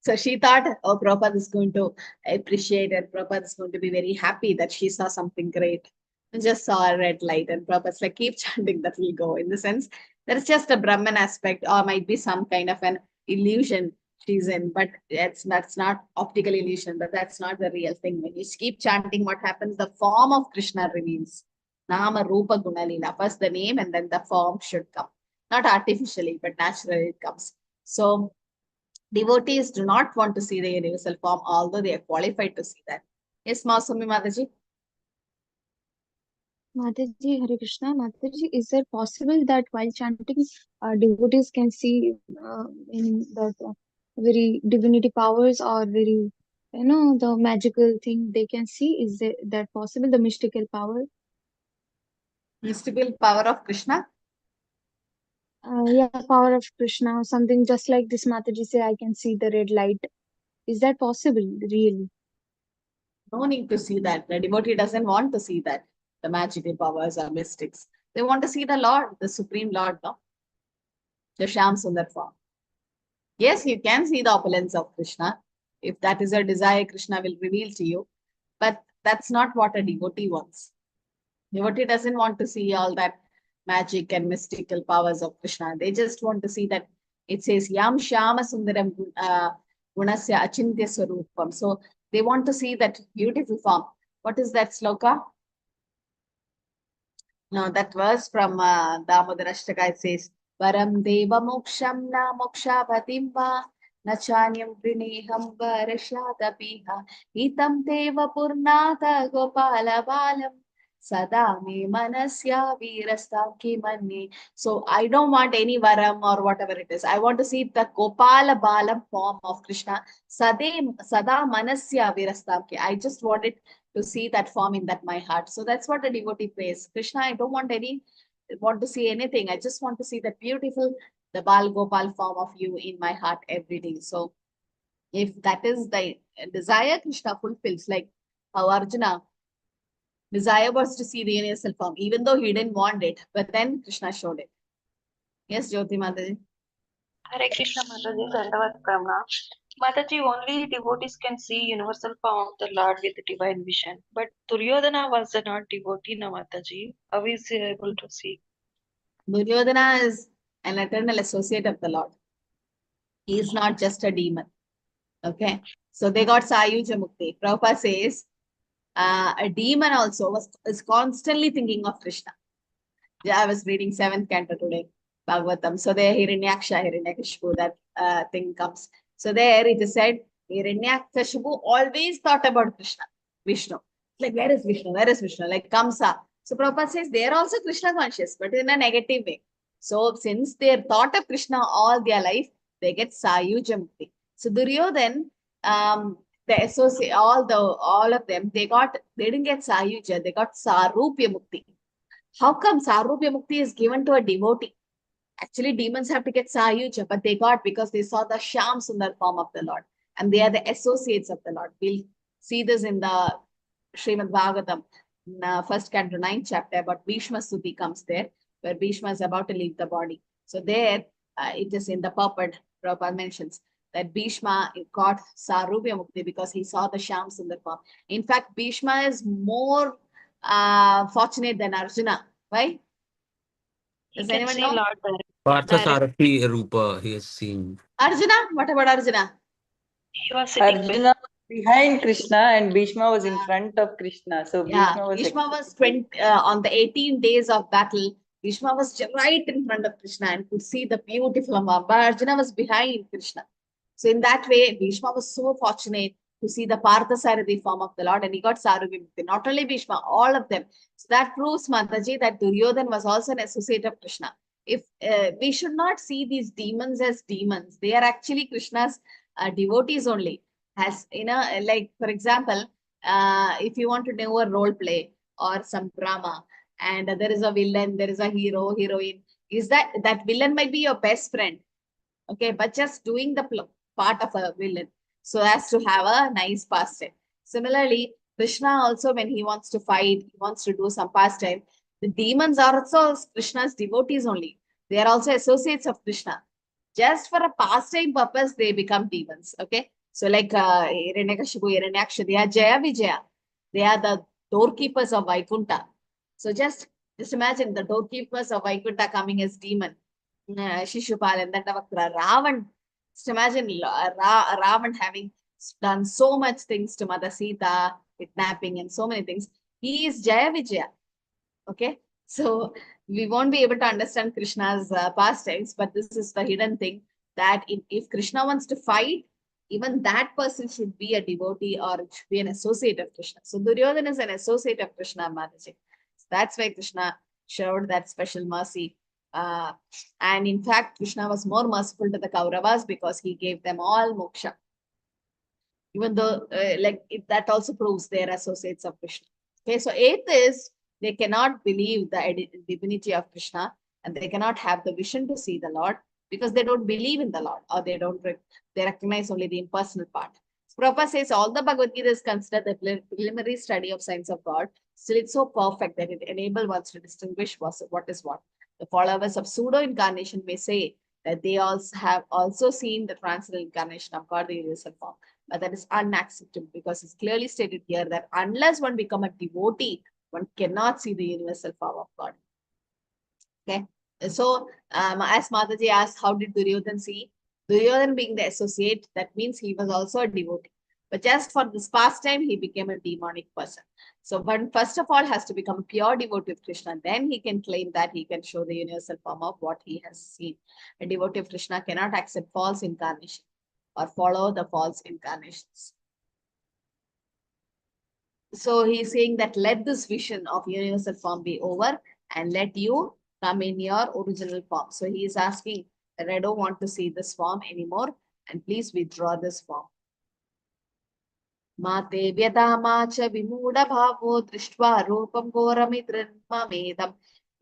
So she thought, oh, Prabhupada is going to appreciate it. Prabhupada is going to be very happy that she saw something great. And just saw a red light. And Prabhupada's like, keep chanting, that will go. In the sense, there is just a Brahman aspect, or might be some kind of an illusion she's in. But that's not optical illusion, but that's not the real thing. When you keep chanting, what happens? The form of Krishna reveals. Nama Rupa Gunalila. First the name and then the form should come. Not artificially, but naturally it comes. So devotees do not want to see the universal form, although they are qualified to see that. Yes, Mausami Mataji? Mataji, Hare Krishna. Mataji, is it possible that while chanting, devotees can see in that very divinity powers or very, the magical thing they can see? Is that possible, the mystical power? Mystical power of Krishna? Yeah, power of Krishna, or something just like this. Mataji say, I can see the red light. Is that possible, really? No need to see that. The devotee doesn't want to see that, the magical powers or mystics. They want to see the Lord, the Supreme Lord, no? The Shyam Sundar form. Yes, you can see the opulence of Krishna. If that is a desire, Krishna will reveal to you. But that's not what a devotee wants. Devotee doesn't want to see all that magic and mystical powers of Krishna. They just want to see that it says Yam Shyama Sundaram Gunasya Achintya Swarupam. So they want to see that beautiful form. What is that sloka? No, that verse from Damodara Ashtaka. It says Varam Deva Moksham Na Moksha Bhatimva Nachanyam Prineham Varashatapiha Itam Deva Purnata Gopala Balam Sada me manasya virastaki mani. So I don't want any varam or whatever it is. I want to see the Gopala Balam form of Krishna. Sada manasya virastaki. I just wanted to see that form in that my heart. So that's what a devotee prays. Krishna, I don't want to see anything. I just want to see that beautiful, the Bal Gopal form of you in my heart every day. So if that is the desire, Krishna fulfills. Like how Arjuna desire was to see the universal form, even though he didn't want it, but then Krishna showed it. Yes, Jyoti Mataji. Hare Krishna Mataji, Dandavat Pramna. Mataji, only devotees can see universal form of the Lord with divine vision. But Duryodhana was not devotee, na Mataji. How is he able to see? Duryodhana is an eternal associate of the Lord. He is not just a demon. Okay. So they got Sayuja Mukti. Prabhupada says, a demon also is constantly thinking of Krishna. Yeah, I was reading 7th canto today, Bhagavatam. So there Hiranyaksha, Hiranyakashipu, that thing comes. So there it is said, Hiranyakashipu always thought about Krishna, Vishnu. Like, where is Vishnu? Where is Vishnu? Like Kamsa. So Prabhupada says, they are also Krishna conscious, but in a negative way. So since they thought of Krishna all their life, they get Sayuja Mukti. So Duryodhan, the associate, all of them, they didn't get Sayuja, they got Sarupya Mukti. How come Sarupya Mukti is given to a devotee? Actually, demons have to get Sayuja, but they got because they saw the Shyam Sundar form of the Lord, and they are the associates of the Lord. We'll see this in the Srimad Bhagavatam, first canto, 9th chapter, but Bhishma Stuti comes there, where Bhishma is about to leave the body. So there, it is in the purport, Prabhupada mentions that Bhishma got Sarupya Mukti because he saw the Shyam Sundar form. In fact, Bhishma is more fortunate than Arjuna. Why? He Does can anyone see know? Lord Partha direct. Sarathi Rupa he has seen. Arjuna? What about Arjuna? He was sitting behind. Arjuna was behind Krishna and Bhishma was in front of Krishna. So Yeah, Bhishma was Bhishma was 20, on the 18 days of battle. Bhishma was right in front of Krishna and could see the beautiful form, but Arjuna was behind Krishna. So in that way, Bhishma was so fortunate to see the Parthasarathi form of the Lord, and he got Sarupya Mukti. Not only Bhishma, all of them. So that proves, Mataji, that Duryodhan was also an associate of Krishna. If we should not see these demons as demons, they are actually Krishna's devotees only. As like for example, if you want to know a role play or some drama, and there is a villain, there is a hero, heroine, is that villain might be your best friend, okay, but just doing the part of a villain so as to have a nice pastime. Similarly, Krishna also, when he wants to fight, he wants to do some pastime, the demons are also Krishna's devotees only. They are also associates of Krishna. Just for a pastime purpose, they become demons. Okay. So like Hiranyakashipu, Hiranyaksha, they are Jaya Vijaya. They are the doorkeepers of Vaikuntha. So just imagine the doorkeepers of Vaikuntha coming as demon. Shishupal and Dandavakra, Ravan. Just imagine Ravan having done so much things to Mother Sita, kidnapping and so many things. He is Jaya Vijaya. Okay. So we won't be able to understand Krishna's pastimes, but this is the hidden thing that if Krishna wants to fight, even that person should be a devotee or should be an associate of Krishna. So Duryodhana is an associate of Krishna, Mataji. So that's why Krishna showed that special mercy. And in fact, Krishna was more merciful to the Kauravas because he gave them all moksha. Even though, that also proves they are associates of Krishna. Okay, so eighth is they cannot believe the divinity of Krishna and they cannot have the vision to see the Lord because they don't believe in the Lord or they recognize only the impersonal part. So Prabhupada says all the Bhagavad Gita is considered the preliminary study of science of God. Still, it's so perfect that it enables one to distinguish what is what. The followers of pseudo-incarnation may say that they also have seen the transcendental incarnation of God, the universal form. But that is unacceptable because it's clearly stated here that unless one become a devotee, one cannot see the universal form of God. Okay. So, as Mataji asked, how did Duryodhan see? Duryodhan being the associate, that means he was also a devotee. But just for this pastime, he became a demonic person. So one first of all has to become a pure devotee of Krishna. Then he can claim that he can show the universal form of what he has seen. A devotee of Krishna cannot accept false incarnation or follow the false incarnations. So he's saying that let this vision of universal form be over and let you come in your original form. So he is asking that I don't want to see this form anymore and please withdraw this form. Mate vyadamacha vimuda bhavo drishtva rupam goramitranmamedam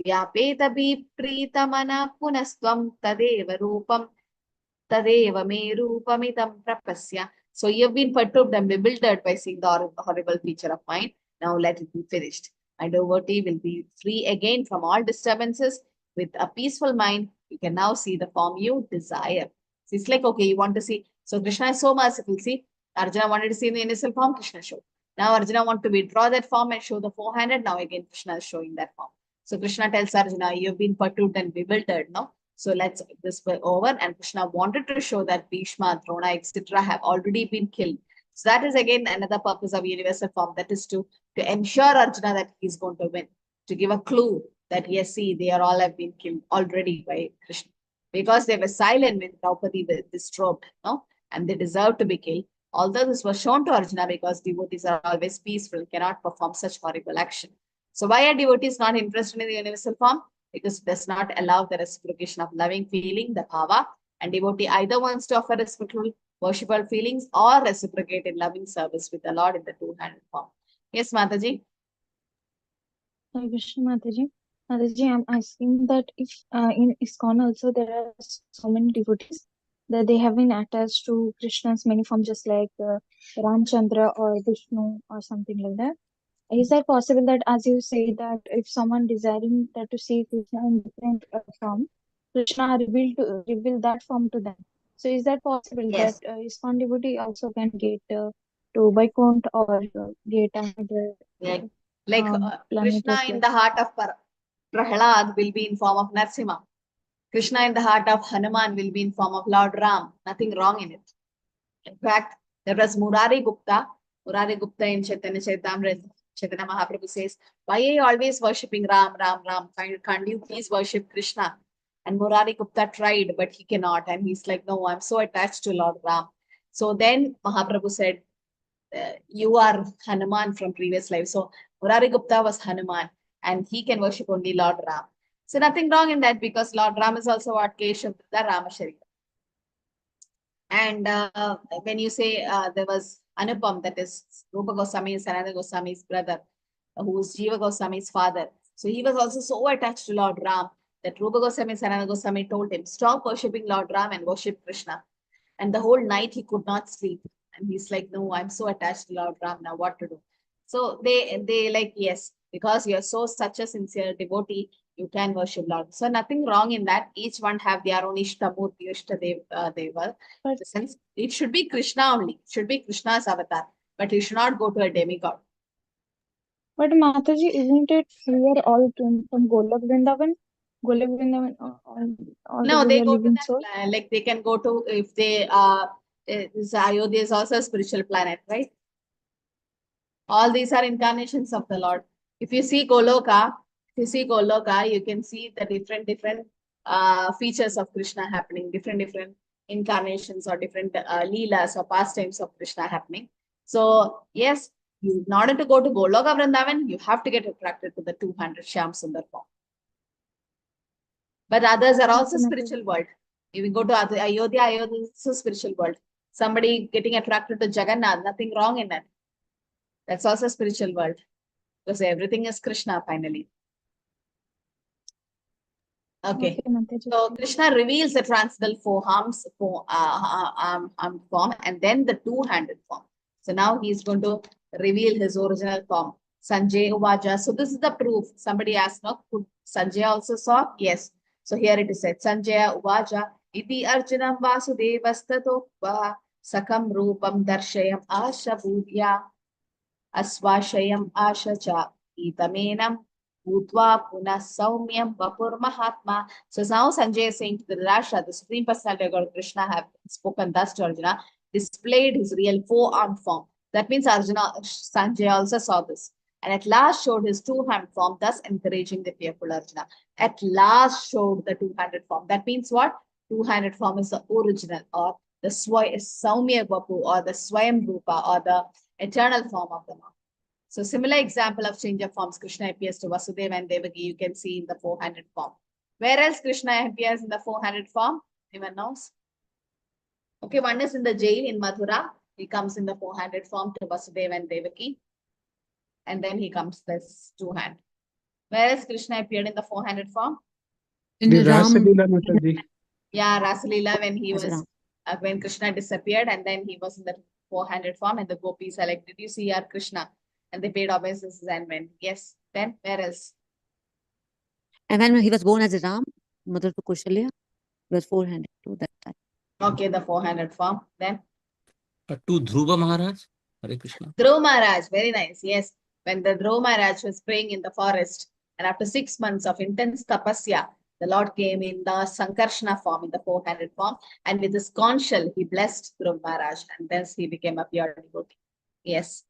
vyapeta vipritamana punastvam tadeva rupam tadeva me rupamitam prapasya. So you've been perturbed and bewildered by seeing the horrible feature of mind. Now let it be finished. My devotee will be free again from all disturbances. With a peaceful mind, you can now see the form you desire. So it's like, okay, you want to see. So Krishna is so merciful. See, Arjuna wanted to see in the initial form, Krishna showed. Now Arjuna wants to withdraw that form and show the four-handed. Now again, Krishna is showing that form. So Krishna tells Arjuna, you've been perturbed and bewildered, no? So let's this be over. And Krishna wanted to show that Bhishma, Drona, etc. have already been killed. So that is again another purpose of universal form. That is to ensure Arjuna that he's going to win. To give a clue that yes, see, they are all have been killed already by Krishna. Because they were silent when Draupadi was disturbed, no? And they deserve to be killed. Although this was shown to Arjuna because devotees are always peaceful, cannot perform such horrible action. So why are devotees not interested in the universal form? Because it does not allow the reciprocation of loving feeling, the bhava, and devotee either wants to offer reciprocal worshipful feelings or reciprocate in loving service with the Lord in the two-handed form. Yes, Mataji. Hare Krishna, Mataji. Mataji, I'm asking that if in ISKCON also there are so many devotees that they have been attached to Krishna's many forms, just like Ramchandra or Vishnu or something like that. Is that possible that, as you say, that if someone desiring that to see Krishna in different form, Krishna reveal that form to them? So is that possible that Yes. ISKCON devotee also can get to Vaikuntha or get another Like Krishna in the heart of Prahlad will be in form of Narsimha. Krishna in the heart of Hanuman will be in form of Lord Ram. Nothing wrong in it. In fact, there was Murari Gupta. Murari Gupta in Chaitanya Charitamrita, Chaitanya Mahaprabhu says, why are you always worshipping Ram, Ram, Ram? Can't you please worship Krishna? And Murari Gupta tried, but he cannot. And he's like, no, I'm so attached to Lord Ram. So then Mahaprabhu said, you are Hanuman from previous life. So Murari Gupta was Hanuman and he can worship only Lord Ram. So nothing wrong in that because Lord Ram is also what Keshav, the Ramacharita. And when you say there was Anupam, that is Rupa Goswami, Sanatana Goswami's brother, who is Jiva Goswami's father. So he was also so attached to Lord Ram that Rupa Goswami, Sanatana Goswami told him, stop worshipping Lord Ram and worship Krishna. And the whole night he could not sleep. And he's like, no, I'm so attached to Lord Ram, now what to do? So they like, yes, because you're so such a sincere devotee, you can worship Lord. So nothing wrong in that. Each one have their own Ishtamurti, Ishtadeva. Since it should be Krishna only. It should be Krishna's avatar. But you should not go to a demigod. But Mataji, isn't it clear all from Golok Vrindavan? Golok Vrindavan, all No, they go to living that, soul? like they can go to, if they, Ayodhya is also a spiritual planet, right? All these are incarnations of the Lord. If you see Goloka, you can see the different features of Krishna happening, different incarnations or different leelas or pastimes of Krishna happening. So yes, in order to go to Goloka Vrindavan, you have to get attracted to the 200 Shyam Sundar form. But others are also spiritual world. If you go to Ayodhya is a spiritual world. Somebody getting attracted to Jagannath, nothing wrong in that. That's also a spiritual world. Because everything is Krishna finally. Okay. So Krishna reveals the transcendental form and then the two-handed form. So now he's going to reveal his original form. Sanjay Uvaja. So this is the proof. Somebody asked, no, could Sanjay also saw? Yes. So here it is said, Sanjaya Uvaja iti arjunam vasudevastato sakam rupam darshayam asha budhya asvashayam asha cha itamenam Bhutva Puna Saumyam Vapur Mahatma. So now Sanjay is saying to the Rasha, the Supreme Personality of God Krishna have spoken thus to Arjuna, displayed his real four-armed form. That means Sanjay also saw this. And at last showed his two-hand form, thus encouraging the fearful Arjuna. At last showed the two-handed form. That means what? Two-handed form is the original or the Saumya Vapu or the Swayam Rupa or the eternal form of the Lord. So similar example of change of forms, Krishna appears to Vasudeva and Devaki, you can see in the four-handed form. Where else Krishna appears in the four-handed form? Anyone knows? Okay, one is in the jail in Mathura. He comes in the four-handed form to Vasudeva and Devaki. And then he comes this two-hand. Where else Krishna appeared in the four-handed form? In the Rasalila, Mataji. Yeah, Rasalila when he was, when Krishna disappeared and then he was in the four-handed form and the gopis are like, did you see our Krishna? And they paid obeisances and went. Yes. Then where else? And when he was born as a Ram, mother to Kushalya, he was four-handed to that time. Okay, the four-handed form. Then? To Dhruva Maharaj. Hare Krishna. Dhruva Maharaj. Very nice. Yes. When the Dhruva Maharaj was praying in the forest and after 6 months of intense tapasya, the Lord came in the Sankarshana form, in the four-handed form. And with his conch shell, he blessed Dhruva Maharaj and thence he became a pure devotee. Yes.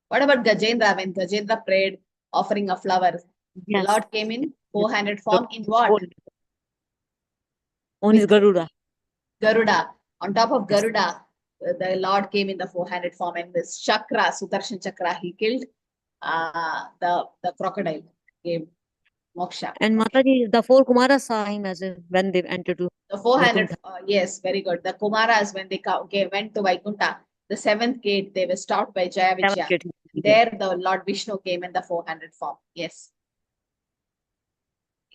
What about Gajendra? When Gajendra prayed, offering a flower, yes. The Lord came in four-handed form in what? On his Garuda. Garuda. On top of Garuda, the Lord came in the four-handed form and this chakra, Sudarshan chakra, he killed the crocodile. Came. Moksha. And Mataji, the four Kumaras saw him as a, when they entered to The 400, Vaikuntha. yes, very good. The Kumaras, when they went to Vaikuntha, the seventh gate, they were stopped by Jaya Seventh Vijaya. gate. There, the Lord Vishnu came in the 400 form. Yes.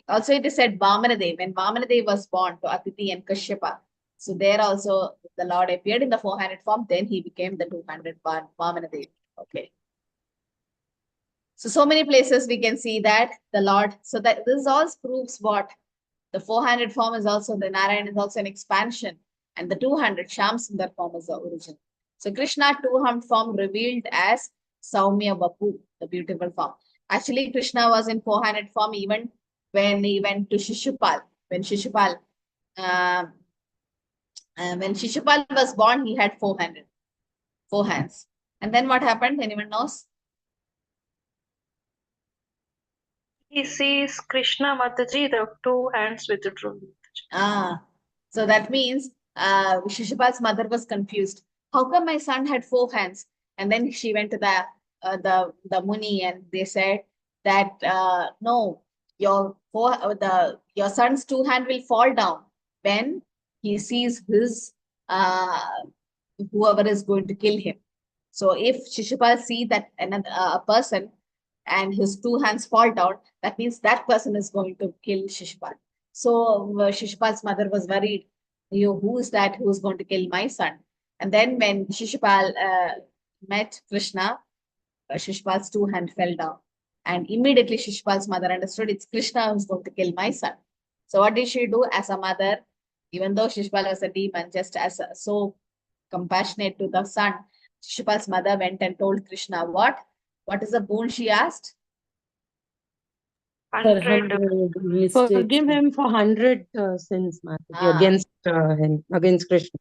Also, it is said Vamanadev, when Vamanadev was born to Aditi and Kashyapa. So there also, the Lord appeared in the 400 form, then he became the 200 Vamanadev. Okay. So many places we can see that the Lord, so that this all proves what? The 400 form is also, the Narayan is also an expansion, and the 200 Shyam Sundar form is the origin. So Krishna 200 form revealed as Saumya Vapu, the beautiful form. Actually, Krishna was in 400 form even when he went to Shishupal. When Shishupal was born, he had 4 hands. And then what happened? Anyone knows? He sees Krishna Mataji, the 2 hands withdrew. So that means Shishupal's mother was confused. How come my son had 4 hands? And then she went to the Muni, and they said that no, your son's 2 hand will fall down when he sees his whoever is going to kill him. So if Shishupal see that another a person and his 2 hands fall down, that means that person is going to kill Shishupal. So Shishupal's mother was worried. Who is that? Who is going to kill my son? And then when Shishupal met Krishna, Shishupal's 2 hand fell down. And immediately Shishupal's mother understood it's Krishna who's going to kill my son. So what did she do as a mother? Even though Shishupal was a demon, just as so compassionate to the son, Shishupal's mother went and told Krishna what? What is the boon she asked? 100 Forgive him for 100 sins, Mataji, against him, against Krishna.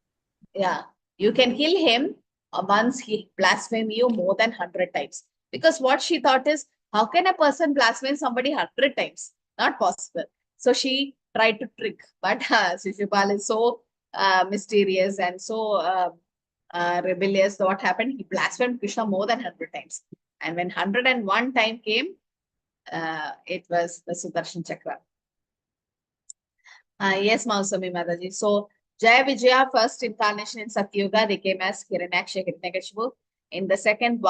Yeah, you can kill him once he blasphemes you more than 100 times. Because what she thought is, how can a person blaspheme somebody 100 times? Not possible. So she tried to trick, but Shishupal is so mysterious and so rebellious. So what happened? He blasphemed Krishna more than 100 times. And when 101 time came, it was the Sudarshan Chakra. Yes, Mausami Mataji. So Jaya Vijaya, first incarnation in Satyuga, they came as Hiranyaksha, Hiranyakashipu. In the second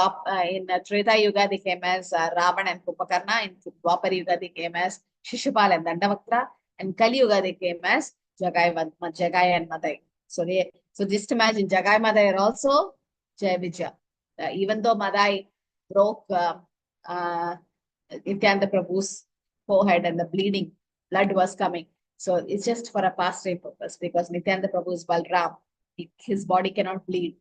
in Treta Yuga, they came as Ravan and Kupakarna. In Dwapar Yuga, they came as Shishupal and Dandavakra. And Kali Yuga, they came as Jagai and Madai. So just imagine, Jagai Madai are also Jaya Vijaya. Even though Madai broke Nityananda Prabhu's forehead and the blood was coming. So it's just for a pastime purpose, because Nityananda Prabhu is Balram. His body cannot bleed,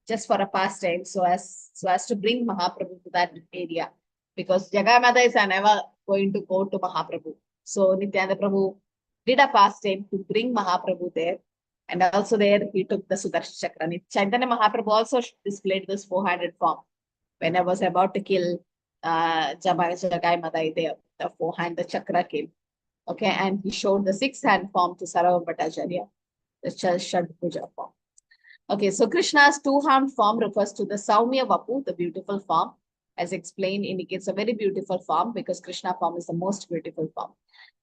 just for a pastime, so as to bring Mahaprabhu to that area. Because Jagai Mata is never going to go to Mahaprabhu. So Nityananda Prabhu did a pastime to bring Mahaprabhu there. And also there he took the Sudarshan Chakra. Chaitanya Mahaprabhu also displayed this 400 form. When I was about to kill Jagai Madai there, the 4-hand, the chakra came. Okay, and he showed the 6-hand form to Sarava Bhattacharya, the Shad Puja form. Okay, so Krishna's 2-hand form refers to the Saumya Vapu, the beautiful form. As explained, indicates a very beautiful form, because Krishna form is the most beautiful form.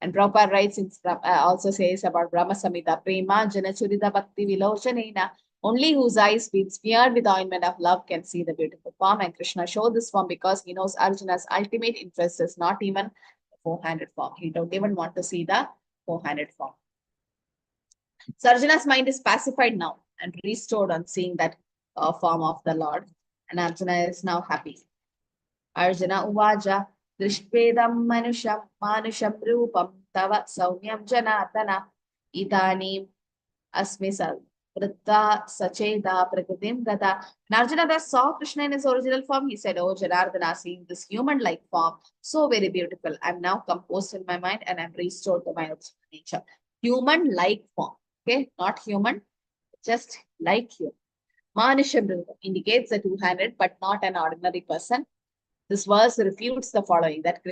And Prabhupada writes also says about Brahma Samhita, Prema Janachurita Bhakti Vilochanena, only whose eyes been smeared with ointment of love can see the beautiful form. And Krishna showed this form because he knows Arjuna's ultimate interest is not even the 4-handed form. He don't even want to see the 4-handed form. So Arjuna's mind is pacified now and restored on seeing that form of the Lord. And Arjuna is now happy. Arjuna Uvaja Drishvedam Manusham Rupam Tava Saumyam Janatana Idani Asmisal Vritta Sacheda Prakritim Gata. And Arjuna that saw Krishna in his original form, he said, "Oh Janardana, seeing this human-like form, so very beautiful. I'm now composed in my mind and I'm restored to my original nature." Human-like form. Okay, not human, just like you. Manisham indicates the 2-handed, but not an ordinary person. This verse refutes the following, that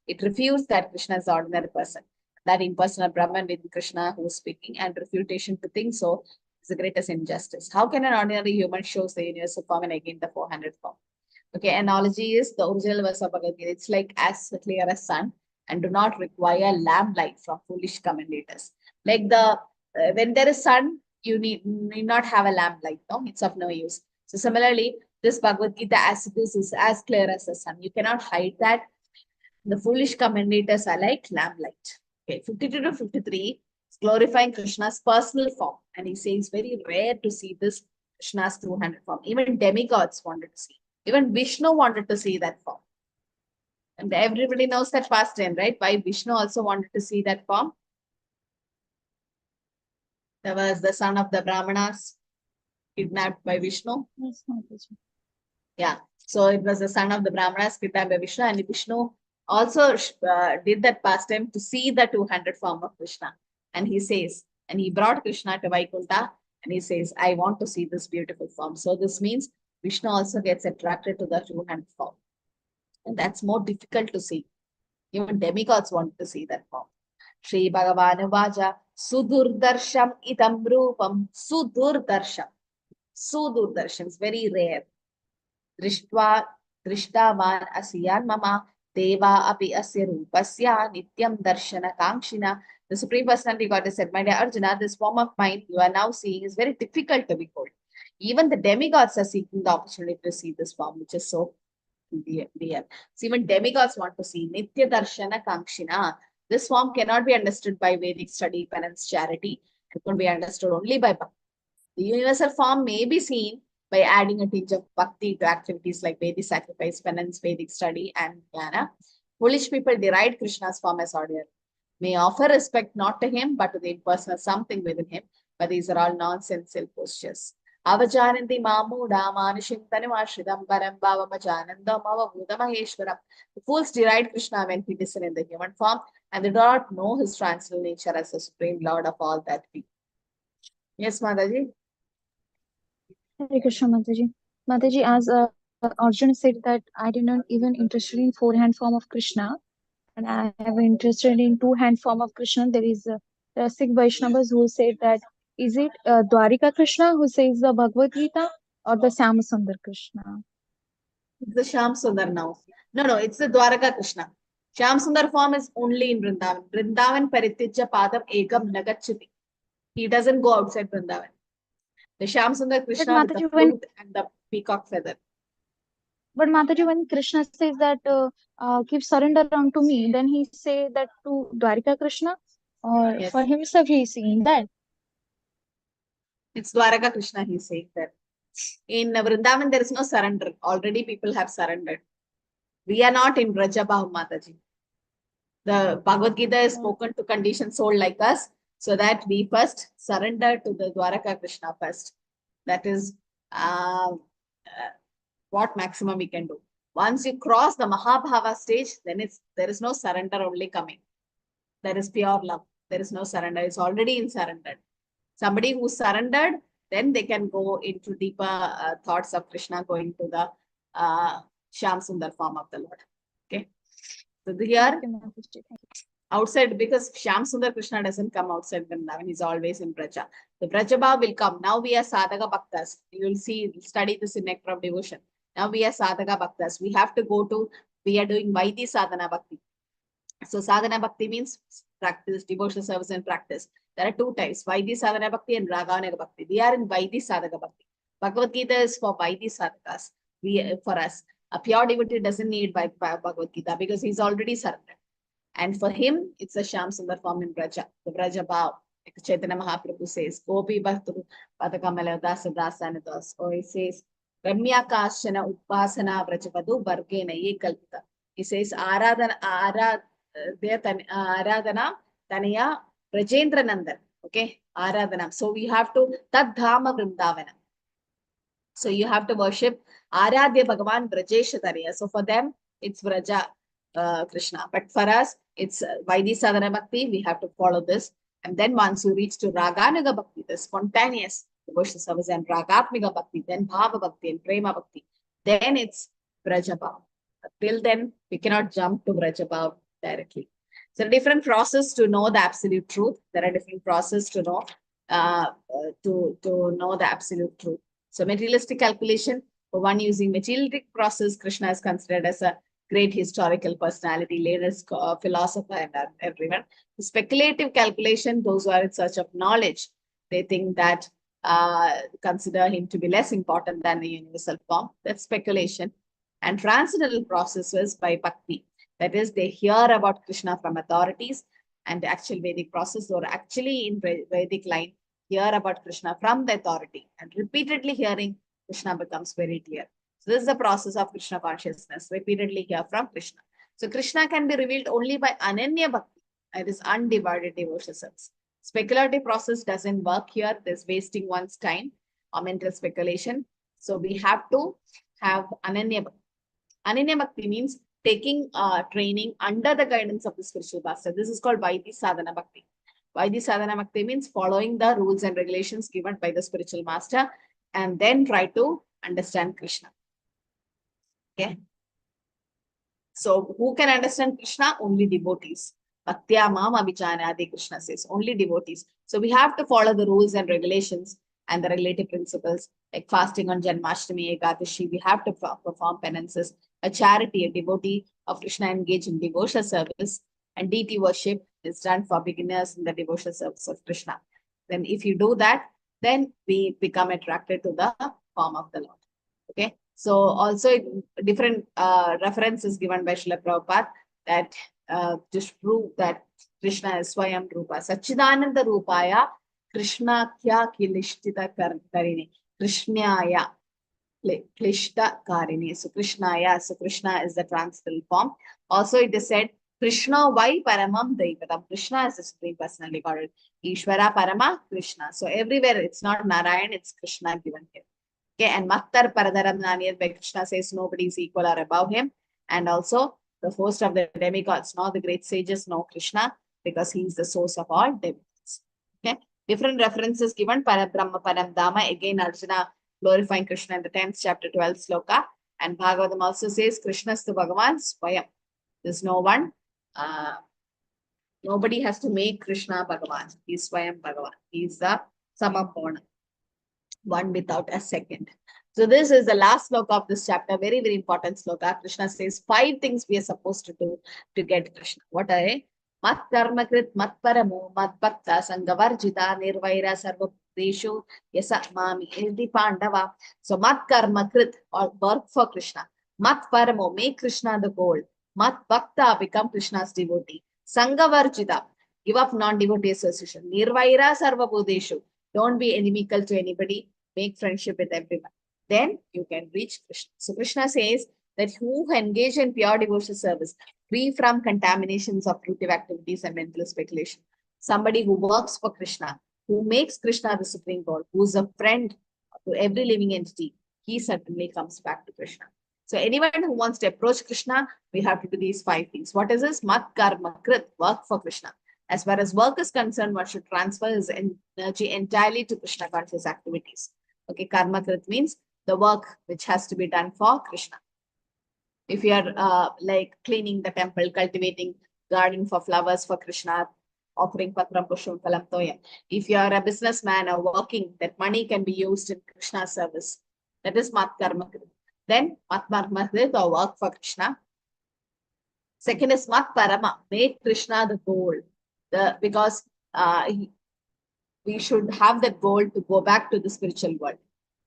it refutes that Krishna is the ordinary person. That impersonal Brahman with Krishna who is speaking, and refutation to think so is the greatest injustice. How can an ordinary human show the universal form and again the 400 form? Okay, analogy is the original verse of Bhagavad Gita. It's like as clear as sun. and do not require lamplight from foolish commentators. Like the when there is sun, you need not have a lamplight. No, it's of no use. So similarly, this Bhagavad Gita as it is as clear as the sun. You cannot hide that. The foolish commentators are like lamplight. Okay, 52 to 53 is glorifying Krishna's personal form, and he says very rare to see this Krishna's two-handed form. Even demigods wanted to see. Even Vishnu wanted to see that form. And everybody knows that past time, right? Why Vishnu also wanted to see that form? There was the son of the Brahmanas kidnapped by Vishnu. Yeah. So it was the son of the Brahmanas kidnapped by Vishnu, and Vishnu also did that pastime to see the two-handed form of Krishna. And he says, and he brought Krishna to Vaikuntha, and he says, I want to see this beautiful form. So this means Vishnu also gets attracted to the two-handed form. And that's more difficult to see. Even demigods want to see that form. Shri Bhagavan Vaja, Sudurdarsham idam rupam, Sudurdarsham. Sudurdarsham is very rare. Drishtavan asiyan mama, Deva api asya rupasya, Nityam darshana kangshina. The Supreme Personality Goddess said, my dear Arjuna, this form of mind you are now seeing is very difficult to behold. Even the demigods are seeking the opportunity to see this form, which is so dear. So even demigods want to see Nitya Darshana Kangshina. This form cannot be understood by Vedic study, penance, charity. It could be understood only by Bhakti. The universal form may be seen by adding a tinge of Bhakti to activities like Vedic sacrifice, penance, Vedic study, and Jnana. Foolish people deride Krishna's form as ordinary. May offer respect not to him, but to the impersonal something within him. But these are all nonsensical postures. Avajananti mamuda manushintanimashridam param bhavamajanandam avabhudamaheshwaram. The fools deride Krishna when he is in the human form, and they do not know his transcendental nature as the Supreme Lord of all that be. Yes, Mataji? Hare Krishna, Mataji. Mataji, as Arjuna said that I did not even interested in four-hand form of Krishna, and I am interested in two-hand form of Krishna. There is Sikh Vaishnavas who said that is it Dwarika Krishna who says the Bhagavad Gita or the Syamasundar Krishna? It's the Shyam Sundar now. No, it's the Dwaraka Krishna. Shyam Sundar form is only in Vrindavan. Vrindavan paritijya padam egam nagachati. He doesn't go outside Vrindavan. The Shyam Sundar Krishna with the flute and the peacock feather. But Mataji, when Krishna says that give surrender unto me, then he say that to Dwarika Krishna, or Yes. for himself he is saying that? It's Dwaraka Krishna he's saying that. In Vrindavan there is no surrender. Already people have surrendered. We are not in Rajabhav, Mataji. The Bhagavad Gita is spoken to conditioned soul like us, so that we first surrender to the Dwaraka Krishna first. That is what maximum we can do. Once you cross the Mahabhava stage, then there is no surrender only coming. There is pure love. There is no surrender. It's already in surrendered. Somebody who surrendered, then they can go into deeper thoughts of Krishna, going to the Shyam Sundar form of the Lord. Okay. So here, outside, because Shyam Sundar Krishna doesn't come outside Vrindavan, he's always in Braja. The Brajabhav will come. Now we are Sadhaka Bhaktas. You will see, study this in Nectar of Devotion. Now we are Sadhaka Bhaktas. We have to go to, we are doing Vaidhi Sadhana Bhakti. So Sadhana Bhakti means practice, devotional service and practice. There are two types, Vaidhi Sadhana Bhakti and Raganuga Bhakti. We are in Vaidhi Sadhaka Bhakti. Bhagavad Gita is for Vaidhi Sadhakas. For us, a pure devotee doesn't need Bhagavad Gita because he's already surrendered. And for him, it's a Shyam Sundar form in Braja, the Braja Bhav. Like Chaitanya Mahaprabhu says, Gopi Bhaktu Patakamala Dasa Dasanadas. Or he says, Ramya Kashana Upasana Vrajapadu Bargena Ye Kalpita. He says, Aradhana Taniya Rajendra Nandan. Okay, Aradhana. So we have to Tadhama Vrindavana. So you have to worship Aradhya Bhagavan Brajesha Taniya. So for them, it's Vraja Krishna. But for us, it's Vaidhi Sadhana Bhakti. We have to follow this. And then once you reach to Raganuga Bhakti, the spontaneous devotional service, and Ragatmika Bhakti, then Bhava Bhakti and Prema Bhakti, then it's Brajabhav. Till then, we cannot jump to Brajabhav directly. So different process to know the absolute truth. There are different processes to know the absolute truth. So materialistic calculation, for one using materialistic process, Krishna is considered as a great historical personality, latest philosopher, and everyone. The speculative calculation, those who are in search of knowledge, they think that consider him to be less important than the universal form. That's speculation. And transcendental processes by Bhakti. That is, they hear about Krishna from authorities, and the actual Vedic process, or actually in Vedic line, hear about Krishna from the authority, and repeatedly hearing Krishna becomes very clear. So this is the process of Krishna consciousness, repeatedly hear from Krishna. So Krishna can be revealed only by Ananya Bhakti, that is undivided devotional service. Speculative process doesn't work here. There's wasting one's time or mental speculation. So we have to have Ananya Bhakti. Ananya Bhakti means taking training under the guidance of the spiritual master. This is called Vaidhi Sadhana Bhakti. Vaidhi Sadhana Bhakti means following the rules and regulations given by the spiritual master and then try to understand Krishna. Okay. So who can understand Krishna? Only devotees. Bhaktya mam abhijanadi, Krishna says. Only devotees. So we have to follow the rules and regulations and the related principles, like fasting on Janmashtami, Ekadashi. We have to perform penances. A charity, a devotee of Krishna engaged in devotional service, and deity worship is done for beginners in the devotional service of Krishna. Then if you do that, then we become attracted to the form of the Lord. Okay. So also different references given by Srila Prabhupada that just prove that Krishna is Swayam Rupa. Sachidananda Rupaya Krishna kya kilishtita karini. Krishnaya klishta karini. So Krishnaya. So Krishna is the transcendental form. Also it is said Krishna vai paramam daivatam. Krishna is the supreme personality Godhead. Ishvara parama Krishna. So everywhere it's not Narayan, it's Krishna given here. Okay, and Mattar Paradaram Naniyat by Krishna says nobody is equal or above him. And also the host of the demigods, not the great sages, know Krishna because he is the source of all demigods. Okay, different references given. Parabrahma Paramdama, again Arjuna glorifying Krishna in the 10th chapter, 12th sloka. And Bhagavatam also says Krishna's to Bhagavan Swayam. There's no one, nobody has to make Krishna Bhagavan. He's Swayam Bhagavan. He's the Samapurna, one without a second. So this is the last sloka of this chapter, very, very important sloka. Krishna says 5 things we are supposed to do to get Krishna. What are they? Mat karma krit, mat paramo, mat bhakta, sangavarjita, nirvaira, sarvabhuteshu, yasa mami, edi pandava. So mat karma krit, or work for Krishna. Mat paramo, make Krishna the goal. Mat bhakta, become Krishna's devotee. Sangavarjita, give up non-devotee association. Nirvaira, sarvabhuteshu, don't be inimical to anybody. Make friendship with everyone. Then you can reach Krishna. So Krishna says that who engage in pure devotional service, free from contaminations of fruitive activities and mental speculation. Somebody who works for Krishna, who makes Krishna the supreme God, who is a friend to every living entity, he certainly comes back to Krishna. So anyone who wants to approach Krishna, we have to do these 5 things. What is this? Mat karma krit, work for Krishna. As far as work is concerned, one should transfer his energy entirely to Krishna conscious activities. Okay, karma krit means the work which has to be done for Krishna. If you are like cleaning the temple, cultivating garden for flowers for Krishna, offering patram pushpam phalam toyam. If you are a businessman or working, that money can be used in Krishna's service. That is mat karma krit. Then mat karma krit, or work for Krishna. Second is mat parama, make Krishna the goal. Because we should have that goal to go back to the spiritual world.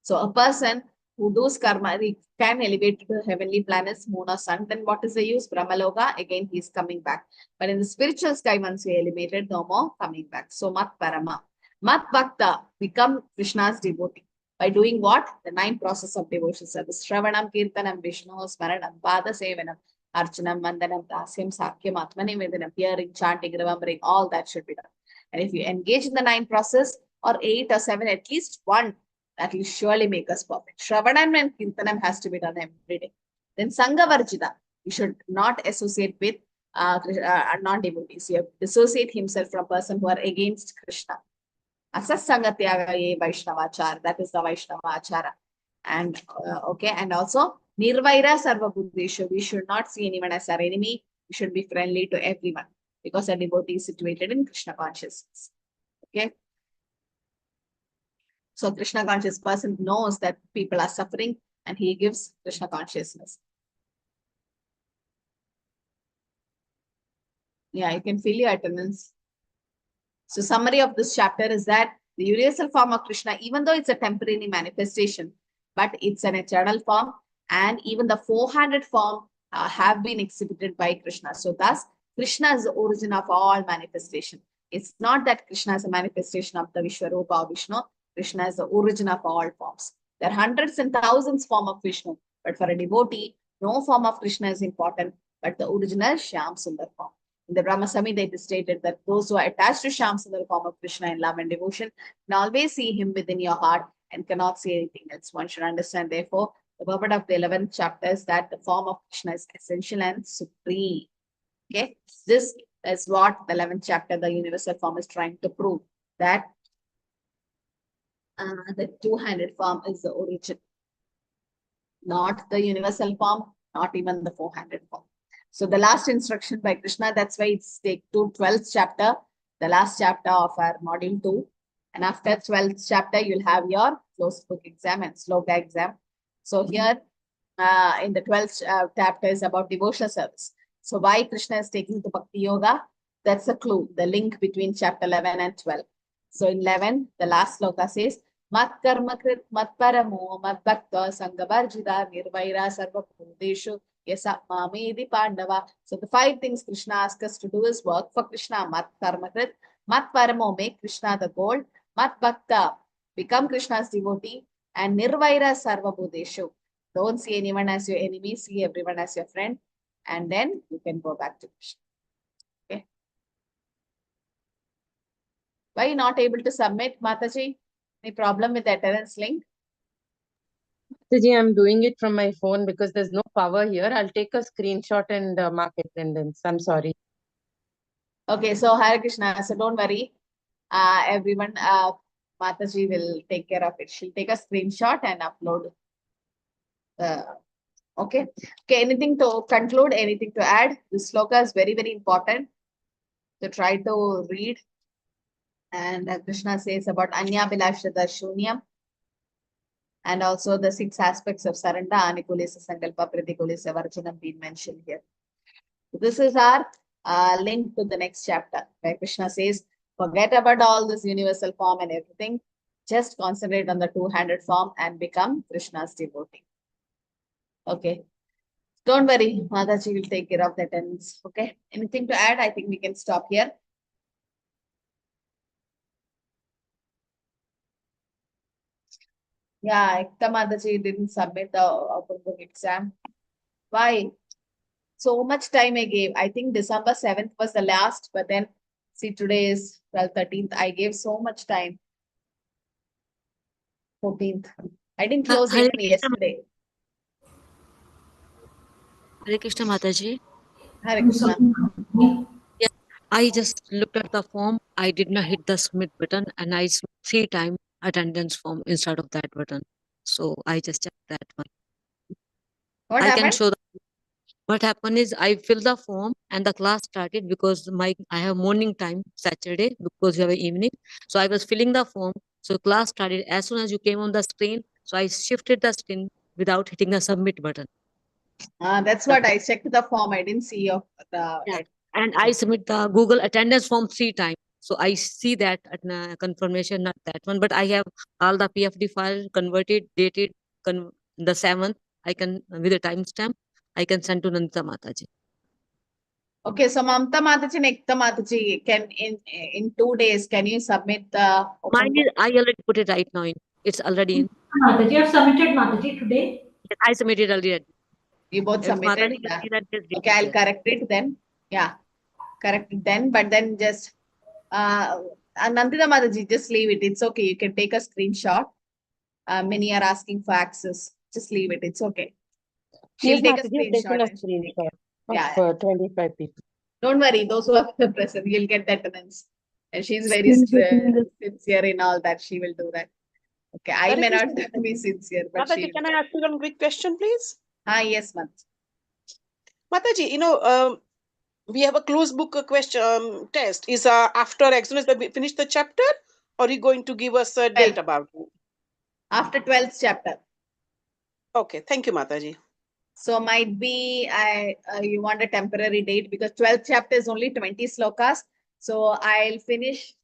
So a person who does karma, he can elevate to the heavenly planets, moon or sun. Then what is the use? Brahmaloka, again he is coming back. But in the spiritual sky, once we elevated, no more coming back. So mat parama. Mat bhakta, become Krishna's devotee. By doing what? The 9 process of devotional service. Shravanam, Kirtanam, Vishnu, Smaranam, Pada Sevanam, Archanam, Mandanam, Dasyam, Sakyam, Atmanevedanam, hearing, chanting, remembering, all that should be done. And if you engage in the 9 process, or 8 or 7, at least 1, that will surely make us perfect. Shravanam and Kirtanam has to be done every day. Then Sangha Varjita, you should not associate with non-devotees. You have to dissociate himself from a person who are against Krishna. Asasanghatyaga Vaishnavachara, that is the Vaishnava Achara. And okay, and also Nirvaira Sarvabhuteshu, we should not see anyone as our enemy. We should be friendly to everyone because a devotee is situated in Krishna consciousness. Okay. So Krishna conscious person knows that people are suffering and he gives Krishna consciousness. Yeah, you can feel your attendance. So summary of this chapter is that the universal form of Krishna, even though it's a temporary manifestation, but it's an eternal form, and even the 400 form have been exhibited by Krishna. So thus, Krishna is the origin of all manifestation. It's not that Krishna is a manifestation of the Vishwarupa or Vishnu. Krishna is the origin of all forms. There are hundreds and thousands form of Vishnu, but for a devotee, no form of Krishna is important, but the original Shyam Sundar form. In the Brahma Samhita, it is stated that those who are attached to Shyam Sundar form of Krishna in love and devotion can always see him within your heart and cannot see anything else. One should understand, therefore, the purport of the 11th chapter is that the form of Krishna is essential and supreme. Okay, this is what the 11th chapter, the universal form, is trying to prove, that the two-handed form is the origin, not the universal form, not even the four-handed form. So the last instruction by Krishna, that's why it's take to 12th chapter, the last chapter of our module 2. And after 12th chapter, you'll have your closed book exam and sloka exam. So here in the 12th chapter is about devotional service. So why Krishna is taking to Bhakti Yoga? That's a clue, the link between chapter 11 and 12. So in 11, the last sloka says, Mat karma krit mat paramo mat bhakta sangavarjida nirvaira sarva bhuteshu yasa mamedi pandava. So the 5 things Krishna asks us to do is work for Krishna. Mat karma krit, mat paramo, make Krishna the goal. Mat bhakta, become Krishna's devotee. And nirvaira sarva bhuteshu, don't see anyone as your enemy, see everyone as your friend. And then you can go back to Krishna. Okay. Why are you not able to submit, Mataji? Any problem with the attendance link? Mataji, I'm doing it from my phone because there's no power here. I'll take a screenshot and mark attendance. I'm sorry. Okay, so Hare Krishna. So don't worry. Everyone, Mataji will take care of it. She'll take a screenshot and upload. Okay. Okay, anything to conclude? Anything to add? This sloka is very, very important to try to read. And Krishna says about Anya Bilashada Shunyam. And also the 6 aspects of Saranda, Anikulisa, Sankalpa, Pratikulisa, Varjanam being mentioned here. This is our link to the next chapter, where Krishna says, forget about all this universal form and everything. Just concentrate on the two-handed form and become Krishna's devotee. Okay. Don't worry, Mataji will take care of the attendance. Okay. Anything to add? I think we can stop here. Yeah, Ekta Mataji didn't submit the open book exam. Why? So much time I gave. I think December 7th was the last, but then see, today is 12th, 13th. I gave so much time. 14th. I didn't close even yesterday. Hare Krishna Mataji. Hare Krishna. Yeah, I just looked at the form. I did not hit the submit button, and I 3 times attendance form instead of that button. So I just checked that one. What I happened? can show the. What happened is I filled the form and the class started because I have morning time Saturday because you have an evening. So I was filling the form. So class started as soon as you came on the screen. So I shifted the screen without hitting the submit button. That's what I checked the form. I didn't see your And I submit the Google attendance form 3 times. So I see that confirmation, not that one, but I have all the PFD file converted, dated, the 7th. I can, with a timestamp, I can send to Nandita Mataji. Okay, so Mamta Mataji and Ekta Mataji, can in 2 days, can you submit the Mine is, I already put it right now in. It's already in. Mataji, you have submitted Mataji today? Yes, I submitted already. You both If submitted? Mataji can see that, just Okay, I'll correct it then. Yeah, correct it then. But then just, Nandita Mataji, just leave it. It's okay. You can take a screenshot. Many are asking for access. Just leave it. It's okay. She'll Yes, take a Mataji, I've taken screenshot. a screenshot Yeah. of 25 people. Don't worry, those who are present, you'll get the attendance. And she's very sincere in all that. She will do that. Okay, I may not be sincere, but Mataji, can I ask you one quick question, please? Yes, Mataji, we have a closed book question test. Is after as soon as we finish the chapter, or are you going to give us a date about it? After 12th chapter. Okay, thank you, Mataji. So might be you want a temporary date because 12th chapter is only 20 slokas. So I'll finish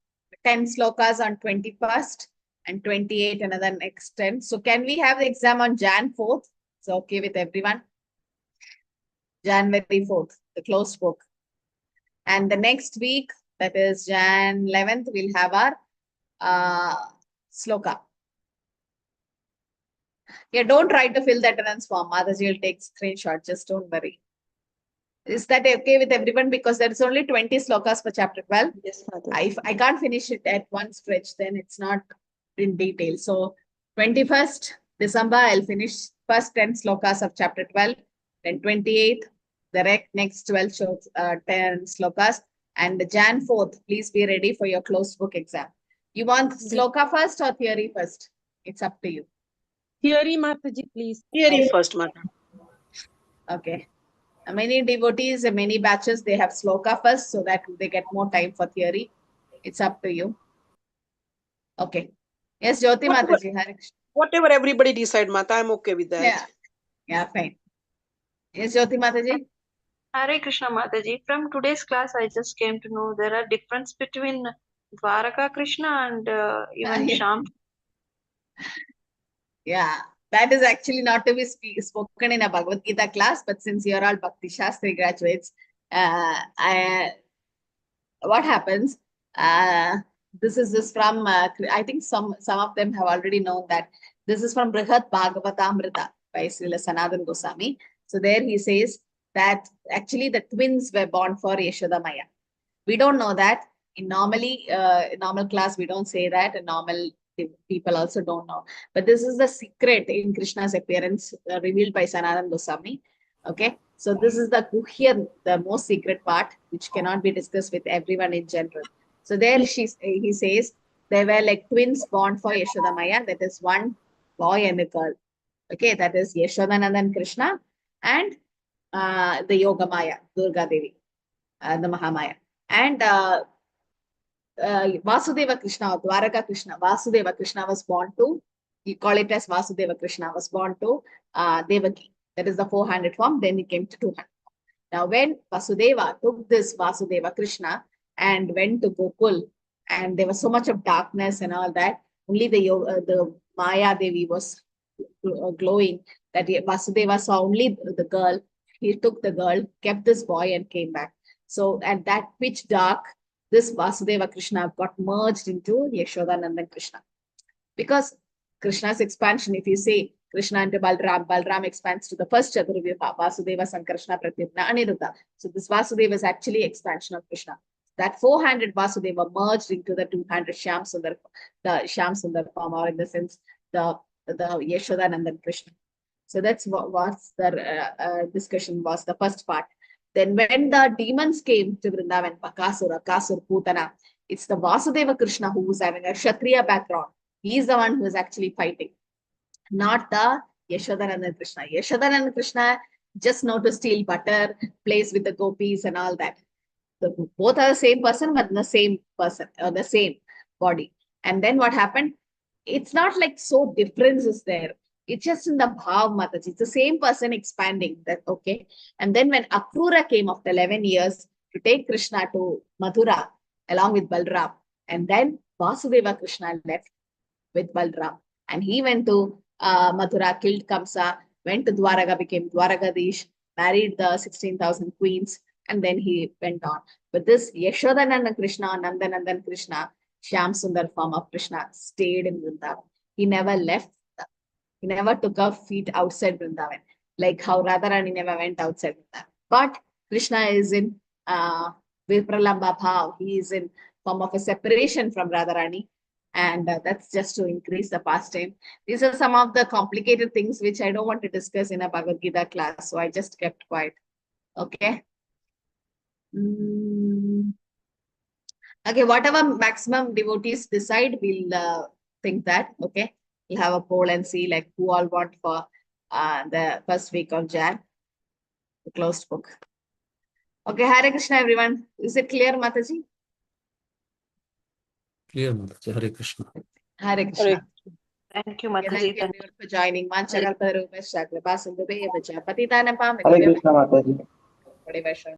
10 slokas on 21st and 28 another next 10. So can we have the exam on Jan 4th? It's okay with everyone. January 4th, the closed book. And the next week, that is Jan 11th, we'll have our sloka. Yeah, don't try to fill the attendance form. Mataji will take screenshot. Just don't worry. Is that okay with everyone? Because there is only 20 slokas for chapter 12. Yes, Mataji. If I can't finish it at one stretch, then it's not in detail. So 21st December, I'll finish first 10 slokas of chapter 12. Then 28th, the next 12 shows, 10 slokas. And Jan 4th, please be ready for your closed book exam. You want sloka first or theory first? It's up to you. Theory, Mataji, please. Theory first, Mata. Okay. Many devotees, many batches, they have sloka first so that they get more time for theory. It's up to you. Okay. Yes, Jyoti Mataji. Whatever everybody decide, Mata, I'm okay with that. Yeah. Yeah, fine. Yes, Jyoti Mataji. Hare Krishna Mataji. From today's class, I just came to know there are difference between Dwaraka Krishna and even yeah. Sham. Yeah, that is actually not to be spoken in a Bhagavad Gita class, but since you're all Bhakti Shastri graduates, what happens? This is from, I think some of them have already known that this is from Brihat Bhagavatamrita by Srila Sanatana Goswami. So there he says that actually the twins were born for Yashoda Maya. We don't know that. In normal class, we don't say that. And normal people also don't know. But this is the secret in Krishna's appearance revealed by Sanatana Goswami. Okay. So this is the Guhyan, the most secret part, which cannot be discussed with everyone in general. So there he says, they were like twins born for Yashoda Maya. That is one boy and a girl. Okay. That is Yashodanandan Krishna and the Yoga Maya, Durga Devi, the Mahamaya. And Vasudeva Krishna, Dwaraka Krishna, Vasudeva Krishna was born to, you call it as Vasudeva Krishna, was born to Devaki. That is the 400 form. Then he came to 200. Now, when Vasudeva took this Vasudeva Krishna and went to Gokul, and there was so much of darkness and all that, only the Maya Devi was glowing, that Vasudeva saw only the girl. He took the girl, kept this boy, and came back. So at that pitch dark, this Vasudeva Krishna got merged into Yashodanandan Krishna. Because Krishna's expansion, if you say Krishna into Balram expands to the first Chaturvyuha, Vasudeva, Sankarishna, Pratyumna, Aniruddha. So this Vasudeva is actually expansion of Krishna. That 400 Vasudeva merged into the 200 Shyam Sundar form, or in the sense, the Yashodanandan Krishna. So that's what the discussion was, the first part. Then when the demons came to Vrindavan, Bakasura, Kasur, Putana, it's the Vasudeva Krishna who was having a Kshatriya background. He is the one who is actually fighting, not the Yashodanandan Krishna. Yashodanandan Krishna just know to steal butter, plays with the gopis and all that. Both are the same person, but the same person, or the same body. And then what happened? It's not like so difference is there. It's just in the Bhav Mataji. It's the same person expanding. That okay. And then when Akrura came after 11 years to take Krishna to Mathura along with Balram, and then Vasudeva Krishna left with Balram, and he went to Mathura, killed Kamsa, went to Dwaraka, became Dwaragadish, married the 16,000 queens, and then he went on. But this Yashodanandan Krishna, Nandanandan Krishna, Shyam Sundar form of Krishna stayed in Vrindavan. He never left. He never took her feet outside Vrindavan, like how Radharani never went outside Vrindavan. But Krishna is in Vipralamba Bhav. He is in form of a separation from Radharani. And that's just to increase the pastime. These are some of the complicated things which I don't want to discuss in a Bhagavad Gita class. So I just kept quiet. Okay. Okay, whatever maximum devotees decide, we'll think that. Okay. We'll have a poll and see like who all want for the first week of Jan, the closed book. Okay, Hare Krishna, everyone. Is it clear, Mataji? Clear, Mataji. Hare Krishna. Hare Krishna. Thank you, Okay, Mataji. thank you everyone for joining. Manchakalpatarupascha Kripasindubeya Patitanam Hare Krishna Mataji. Pamit.